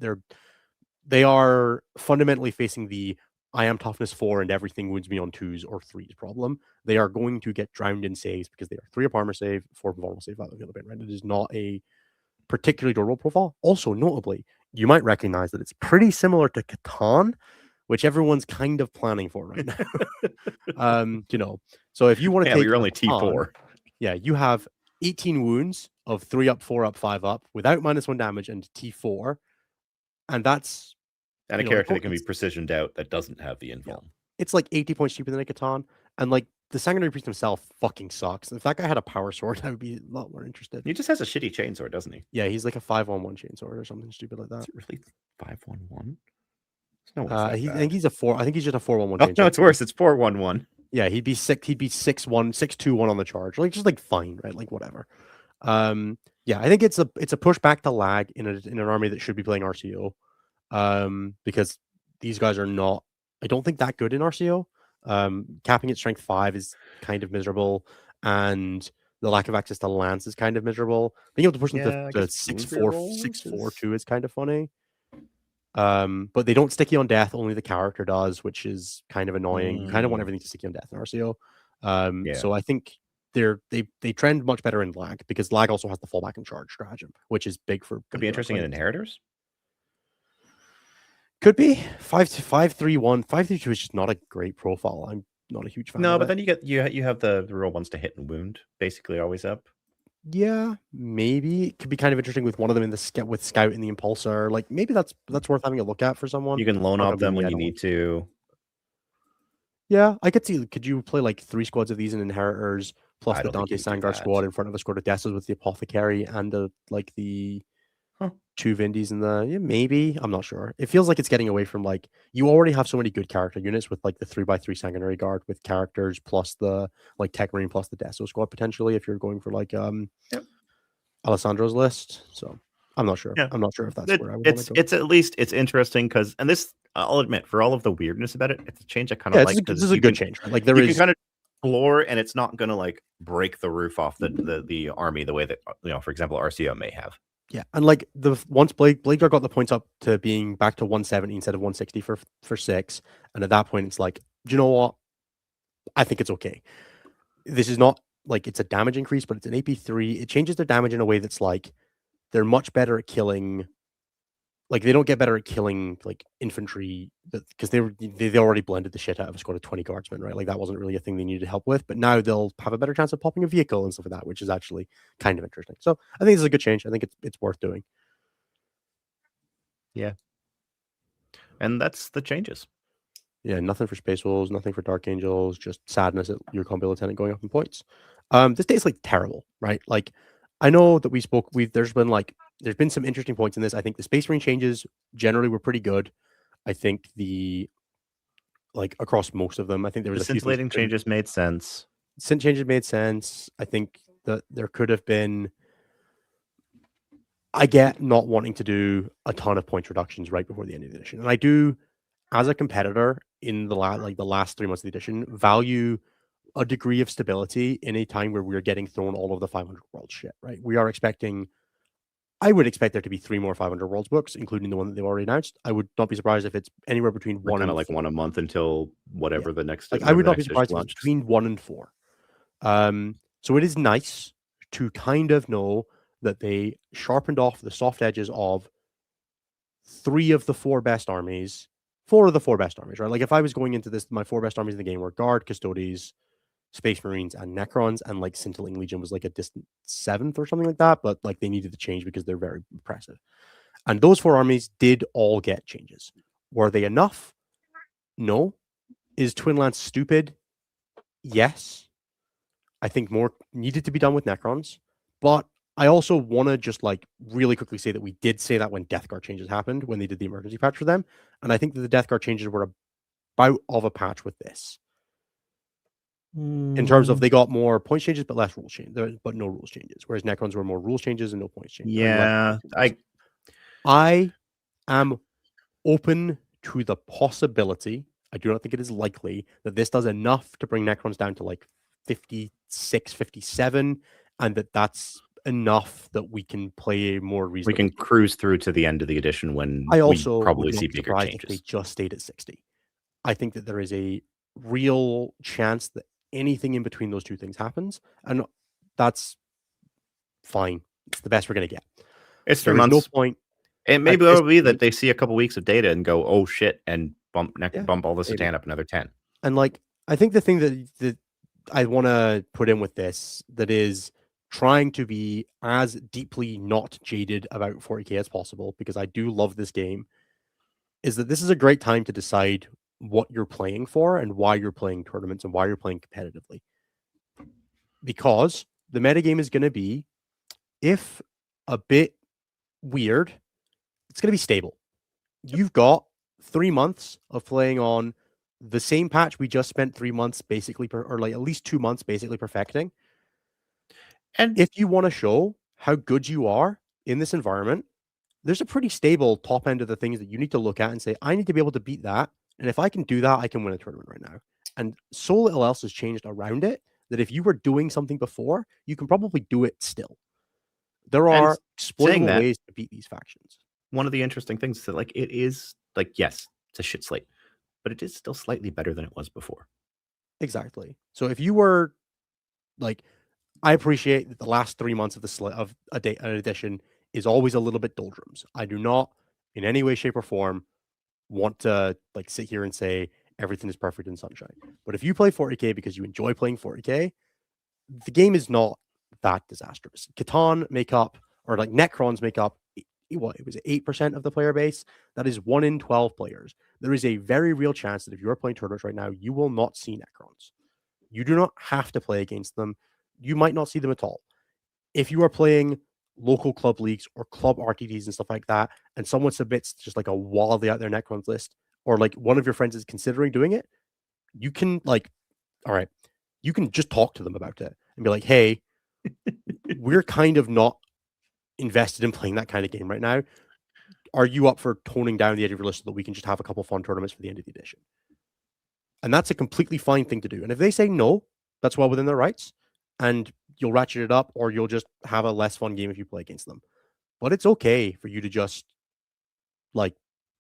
A: They are fundamentally facing the I am toughness 4 and everything wounds me on 2s or 3s problem. They are going to get drowned in saves because they are 3-up armor save, 4 vulnerable save out of the other bit, right? It is not a particularly durable profile. Also, notably, you might recognize that it's pretty similar to Catan, which everyone's kind of planning for right now. So if you want to
B: Yeah, but
A: take
B: you're
A: a
B: only
A: Catan,
B: T4.
A: yeah, you have 18 wounds of 3-up, 4-up, 5-up without -1 damage and T4, and that's
B: And a
A: it's
B: character that can be precisioned out that doesn't have the invuln.
A: it's like 80 points cheaper than a Catan, and like the Sanguinary Priest himself fucking sucks. If that guy had a power sword, I would be a lot more interested.
B: He just has a shitty chainsword, doesn't he?
A: Yeah, he's like a 5-1-1 chainsword or something stupid like that.
B: Is it really 5-1-1? No way.
A: I think he's a 4. I think he's just a 4-1-1
B: Oh
A: chainsword.
B: no, it's worse. It's 4-1-1.
A: Yeah, he'd be 6-1, 6-2-1 on the charge. Like just like fine, right? Like whatever. Yeah, I think it's a pushback to lag in an army that should be playing RCO. Because these guys are not, I don't think, that good in RCO. Capping at strength 5 is kind of miserable, and the lack of access to lance is kind of miserable. Being able to push them
B: Yeah, I
A: to
B: guess
A: 6-4,
B: rerolls
A: 6-4-2 is kind of funny. But they don't stick you on death, only the character does, which is kind of annoying. You kind of want everything to stick you on death in RCO.
B: Yeah.
A: So I think they trend much better in lag because lag also has the fallback and charge stratagem, which is big for
B: Could be interesting in
A: upgrades.
B: inheritors.
A: Could be 5-3-1. 5-3-2 is just not a great profile. I'm not a huge fan.
B: No,
A: of
B: but
A: it.
B: then you have the reroll ones to hit and wound, basically always up.
A: Yeah, maybe it could be kind of interesting with one of them in the scout in the impulsor. Like maybe that's worth having a look at for someone.
B: You can lone
A: Not
B: op
A: gonna be
B: them
A: me,
B: when
A: I
B: you
A: don't
B: need
A: want
B: to.
A: Yeah, I could see. Could you play like 3 squads of these in Inheritors plus
B: I
A: the
B: don't think
A: Dante
B: you can do
A: Sangar
B: that.
A: squad in front of a squad of Dessas with the Apothecary and the
B: Huh.
A: 2 Vindies and maybe I'm not sure. It feels like it's getting away from like you already have so many good character units with like the 3x3 Sanguinary Guard with characters plus the like Tech Marine plus the Desso squad potentially if you're going for like Alessandro's list. So I'm not sure.
B: Yeah.
A: I'm not sure if that's where I would want to go.
B: It's at least it's interesting because, and this I'll admit, for all of the weirdness about it, it's a change I kind
A: Yeah,
B: of like
A: this
B: because
A: is a good change. Right? Like there
B: you
A: is
B: can kind of explore, and it's not going to like break the roof off the army the way that for example, RCO may have.
A: Yeah, and like once Bladeguard got the points up to being back to 170 instead of 160 for 6, and at that point it's like, do you know what? I think it's okay. This is not like it's a damage increase, but it's an AP3. It changes their damage in a way that's like they're much better at killing. Like they don't get better at killing like infantry because they already blended the shit out of a squad of 20 guardsmen, right? Like that wasn't really a thing they needed help with, but now they'll have a better chance of popping a vehicle and stuff like that, which is actually kind of interesting. So I think this is a good change. I think it's worth doing.
B: Yeah, and that's the changes.
A: Yeah, nothing for Space Wolves, nothing for Dark Angels, just sadness at your combo lieutenant going up in points. This day's like terrible, right? Like I know that there's been some interesting points in this. I think the Space Marine changes generally were pretty good. I think across most of them, I think there was
B: The
A: a few
B: scintillating changes made sense.
A: Scent changes made sense. I think that there could have been. I get not wanting to do a ton of points reductions right before the end of the edition, and I do, as a competitor in the last 3 months of the edition, value a degree of stability in a time where we're getting thrown all of the 500 world shit. Right? I would expect there to be 3 more 500 worlds books, including the one that they've already announced. I would not be surprised if it's anywhere between one
B: Kind
A: and
B: of like
A: 4.
B: one a month until whatever the next.
A: Like I would not be
B: edition
A: surprised if it's
B: launched.
A: between 1 and 4. So it is nice to kind of know that they sharpened off the soft edges of 3 of the 4 best armies, 4 of the 4 best armies, right? Like if I was going into this, my 4 best armies in the game were Guard, Custodes, Space Marines and Necrons, and like Scintillating Legion was like a distant 7th or something like that, but like they needed to change because they're very impressive. And those 4 armies did all get changes. Were they enough? No. Is Twin Lance stupid? Yes. I think more needed to be done with Necrons, but I also want to just like really quickly say that we did say that when Death Guard changes happened, when they did the emergency patch for them, and I think that the Death Guard changes were about of a patch with this. In terms of they got more points changes, but less rules changes, but no rules changes. Whereas Necrons were more rules changes and no points changes.
B: Yeah,
A: I am open to the possibility. I do not think it is likely that this does enough to bring Necrons down to like 56, 57, and that's enough that we can play a more reasonable.
B: We can cruise through to the end of the edition when
A: I also
B: we probably
A: would not
B: see
A: be
B: bigger
A: surprised
B: changes.
A: if they just stayed at 60. I think that there is a real chance that anything in between those two things happens, and that's fine. It's the best we're going to get.
B: It's 3
A: There is
B: months.
A: no point.
B: And maybe that'll be that they see a couple weeks of data and go, "Oh shit," and bump all the Satan up another 10.
A: And like, I think the thing that I want to put in with this that is trying to be as deeply not jaded about 40k as possible, because I do love this game, is that this is a great time to decide what you're playing for and why you're playing tournaments and why you're playing competitively. Because the metagame is going to be, if a bit weird, it's going to be stable. You've got 3 months of playing on the same patch we just spent 3 months basically, or like at least 2 months basically perfecting. And if you want to show how good you are in this environment, there's a pretty stable top end of the things that you need to look at and say, I need to be able to beat that. And if I can do that, I can win a tournament right now. And so little else has changed around it that if you were doing something before, you can probably do it still. There are exploitable ways to beat these factions.
B: One of the interesting things is that, like, it is like, yes, it's a shit slate, but it is still slightly better than it was before.
A: Exactly. So if you were like, I appreciate that the last 3 months of an edition is always a little bit doldrums. I do not, in any way, shape, or form, want to like sit here and say everything is perfect in sunshine. But if you play 40k because you enjoy playing 40k, the game is not that disastrous. Catan make up, or like Necrons make up, what, it was 8% of the player base. That is 1 in 12 players. There is a very real chance that if you're playing tournaments right now, you will not see Necrons. You do not have to play against them. You might not see them at all. If you are playing local club leagues or club RTDs and stuff like that, and someone submits just like a wildly out there Necrons list, or like one of your friends is considering doing it, you can like, all right, you can just talk to them about it and be like, hey, we're kind of not invested in playing that kind of game right now. Are you up for toning down the edge of your list so that we can just have a couple fun tournaments for the end of the edition? And that's a completely fine thing to do. And if they say no, that's well within their rights. And you'll ratchet it up, or you'll just have a less fun game if you play against them. But it's okay for you to just like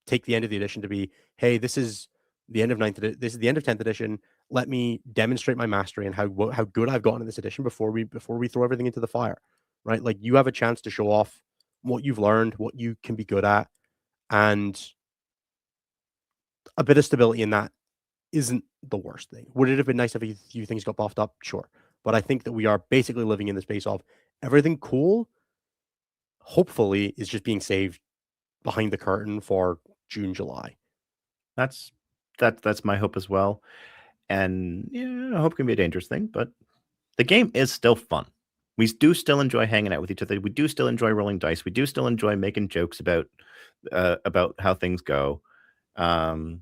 A: take the end of the edition to be, hey, this is the end of this is the end of 10th edition. Let me demonstrate my mastery and how good I've gotten in this edition before we throw everything into the fire. Right? Like, you have a chance to show off what you've learned, what you can be good at, and a bit of stability in that isn't the worst thing. Would it have been nice if a few things got buffed up? Sure. But I think that we are basically living in the space of everything cool, hopefully, is just being saved behind the curtain for June, July.
B: That's my hope as well. And yeah, I hope it can be a dangerous thing, but the game is still fun. We do still enjoy hanging out with each other. We do still enjoy rolling dice. We do still enjoy making jokes about how things go. Or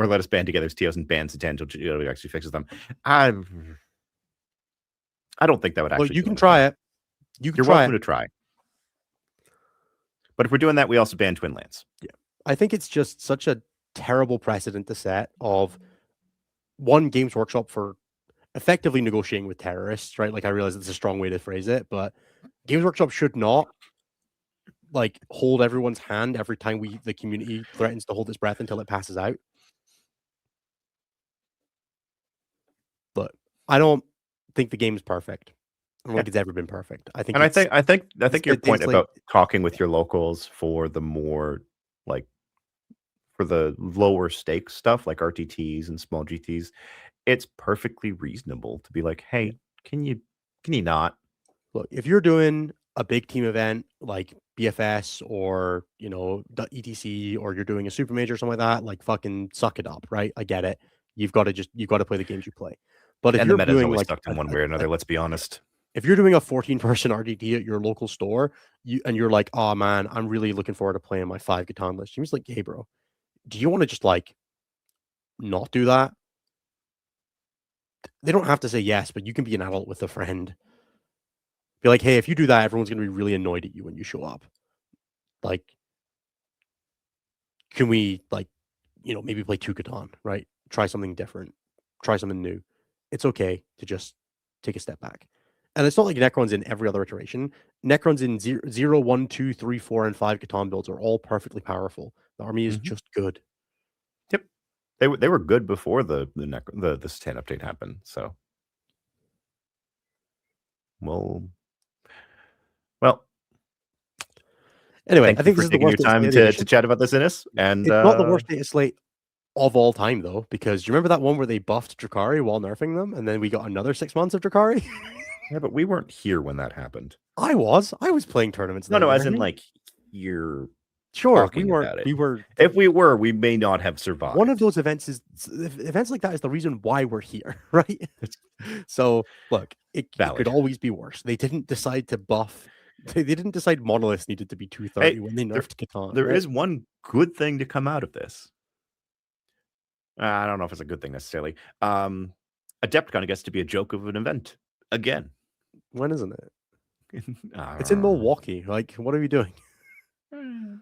B: let us band together as TOs and bands until actually fixes them. I don't think that would actually.
A: Well, you can try it.
B: You're welcome to try. But if we're doing that, we also ban Twin Lands.
A: Yeah. I think it's just such a terrible precedent to set of one, Games Workshop for effectively negotiating with terrorists, right? Like, I realize it's a strong way to phrase it, but Games Workshop should not like hold everyone's hand every time the community threatens to hold its breath until it passes out. But I don't think the game is perfect. I don't think it's ever been perfect. I think
B: your point about talking with your locals for the more like for the lower stakes stuff like RTTs and small GTs, it's perfectly reasonable to be like, hey, can you not?
A: Look, if you're doing a big team event like BFS or the ETC, or you're doing a super major or something like that, like fucking suck it up, right? I get it. You've got to play the games you play. But if
B: And the
A: you're
B: meta's
A: doing
B: always
A: like
B: stuck in one way or another, let's be honest.
A: if you're doing a 14-person RTT at your local store, you're like, oh man, I'm really looking forward to playing my 5 Catan list. Jimmy's like, hey bro, do you want to just like not do that? They don't have to say yes, but you can be an adult with a friend. Be like, hey, if you do that, everyone's gonna be really annoyed at you when you show up. Like, can we maybe play 2 Catan, right? Try something different, try something new. It's okay to just take a step back. And it's not like Necrons in every other iteration. Necrons in 0, 1, 2, 3, 4, and 5 Catan builds are all perfectly powerful. The army is just good.
B: Yep. They were good before the Satan update happened. So well.
A: Anyway,
B: Thank
A: I
B: you
A: think
B: for
A: this is the
B: taking your
A: worst
B: time to chat about this, Innes. And
A: it's not the worst data slate of all time, though, because you remember that one where they buffed Drakari while nerfing them, and then we got another 6 months of Drakari?
B: yeah, but we weren't here when that happened.
A: I was playing tournaments.
B: No, as in like you're
A: sure
B: talking about it.
A: We were.
B: If we were, we may not have survived.
A: One of those events like that is the reason why we're here, right? So look, it could always be worse. They didn't decide to buff. They didn't decide monoliths needed to be 230 when they nerfed Catan.
B: There is one good thing to come out of this. I don't know if it's a good thing necessarily. Adepticon gets to be a joke of an event again.
A: When isn't it? It's in Milwaukee. Like, what are you doing?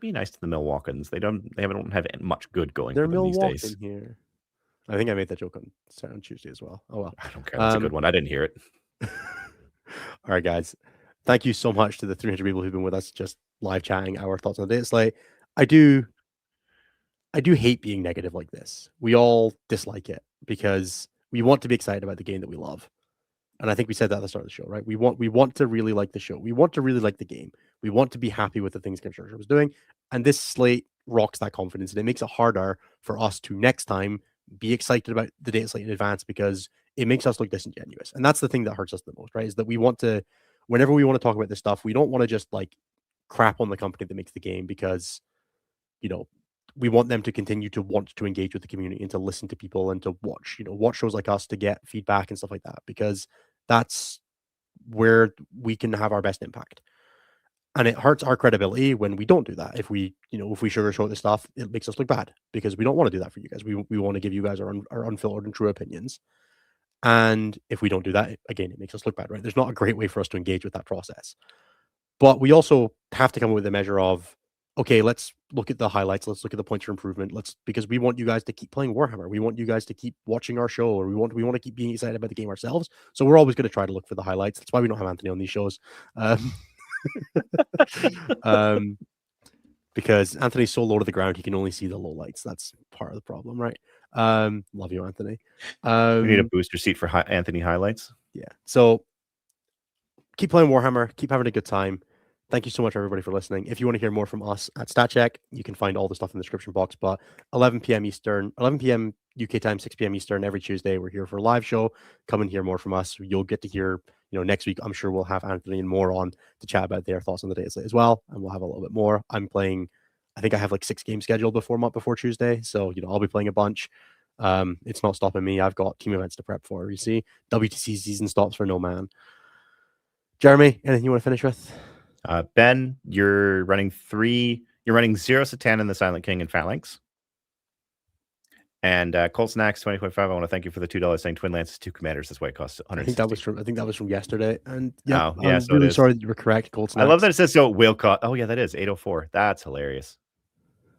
B: Be nice to the Milwaukeeans. They don't have much good going
A: They're
B: for them these
A: Milwaukee
B: days.
A: Here. I think I made that joke on Tuesday as well. Oh well.
B: I don't care. That's a good one. I didn't hear it.
A: All right, guys. Thank you so much to the 300 people who've been with us, just live chatting our thoughts on the Dataslate. I do hate being negative like this. We all dislike it because we want to be excited about the game that we love. And I think we said that at the start of the show, right? We want to really like the show. We want to really like the game. We want to be happy with the things Game Structure was doing. And this slate rocks that confidence, and it makes it harder for us to next time be excited about the Dataslate in advance, because it makes us look disingenuous. And that's the thing that hurts us the most, right? Is that we want to, whenever we want to talk about this stuff, we don't want to just like crap on the company that makes the game, because we want them to continue to want to engage with the community and to listen to people and to watch shows like us to get feedback and stuff like that, because that's where we can have our best impact. And it hurts our credibility when we don't do that. If we sugarcoat this stuff, it makes us look bad, because we don't want to do that for you guys. We want to give you guys our unfiltered and true opinions. And if we don't do that, again, it makes us look bad, right? There's not a great way for us to engage with that process. But we also have to come up with a measure of, okay, let's look at the highlights. Let's look at the points for improvement. Because we want you guys to keep playing Warhammer. We want you guys to keep watching our show, or we want to keep being excited about the game ourselves. So we're always going to try to look for the highlights. That's why we don't have Anthony on these shows. Because Anthony's so low to the ground, he can only see the low lights. That's part of the problem, right? Love you, Anthony.
B: We need a booster seat for Anthony highlights.
A: Yeah. So keep playing Warhammer. Keep having a good time. Thank you so much, everybody, for listening. If you want to hear more from us at StatCheck, you can find all the stuff in the description box. But 11 p.m. Eastern, 11 p.m. UK time, 6 p.m. Eastern, every Tuesday, we're here for a live show. Come and hear more from us. You'll get to hear, next week, I'm sure we'll have Anthony and more on to chat about their thoughts on the Dataslate as well. And we'll have a little bit more. I'm playing, I think I have like 6 games scheduled before Tuesday. So, I'll be playing a bunch. It's not stopping me. I've got team events to prep for. You see, WTC season stops for no man. Jeremy, anything you want to finish with?
B: Ben, you're running 0 Satan in the Silent King and Phalanx. And Colt Snacks 2025, I want to thank you for the $2 saying Twin Lances 2 Commanders. That's why it costs 160.
A: I think that was from yesterday. And yeah,
B: I'm
A: so really sorry that you were correct, Colt Snacks.
B: I love that it says so will cost. Oh yeah, that is 804. That's hilarious.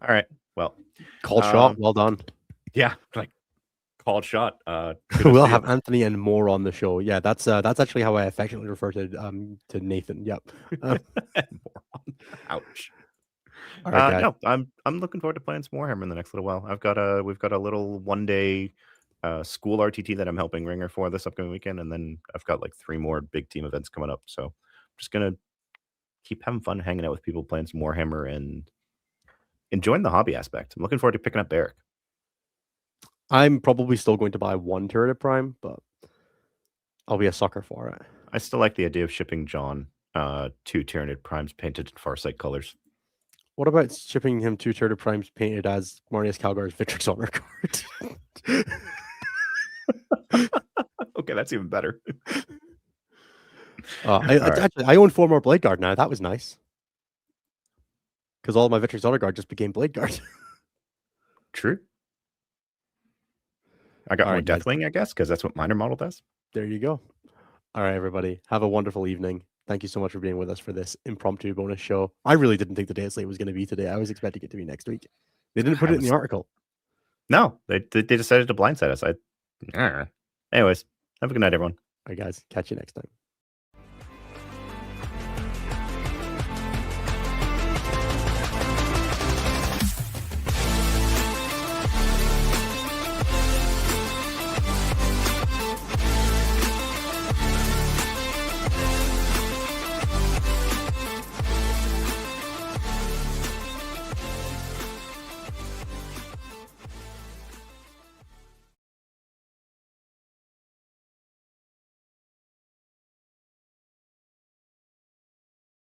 B: All right. Well,
A: called shot. Well done.
B: Yeah, like called shot.
A: We'll have Anthony and more on the show. Yeah, that's actually how I affectionately refer to Nathan. Yep.
B: Ouch.
A: All right,
B: no, I'm looking forward to playing some Warhammer in the next little while. We've got a little 1-day school RTT that I'm helping Ringer for this upcoming weekend, and then I've got like 3 more big team events coming up. So I'm just gonna keep having fun hanging out with people, playing some Warhammer, and enjoying the hobby aspect. I'm looking forward to picking up Barrack.
A: I'm probably still going to buy one Tyranid Prime, but I'll be a sucker for it.
B: I still like the idea of shipping John 2 Tyranid Primes painted in Farsight colors.
A: What about shipping him 2 Tyranid Primes painted as Marnius Calgar's Victrix Honor card?
B: Okay, that's even better.
A: Actually, I own 4 more Blade Guard now. That was nice. Because all of my Victrix Honor Guard just became Blade Guard.
B: True. I got
A: All
B: more
A: right, guys.
B: Deathwing, I guess, because that's what minor model does.
A: There you go. All right, everybody. Have a wonderful evening. Thank you so much for being with us for this impromptu bonus show. I really didn't think the Dataslate was going to be today. I was expecting it to be next week. They didn't put it in the article.
B: No, they decided to blindside us. Anyways, have a good night, everyone.
A: All right, guys. Catch you next time.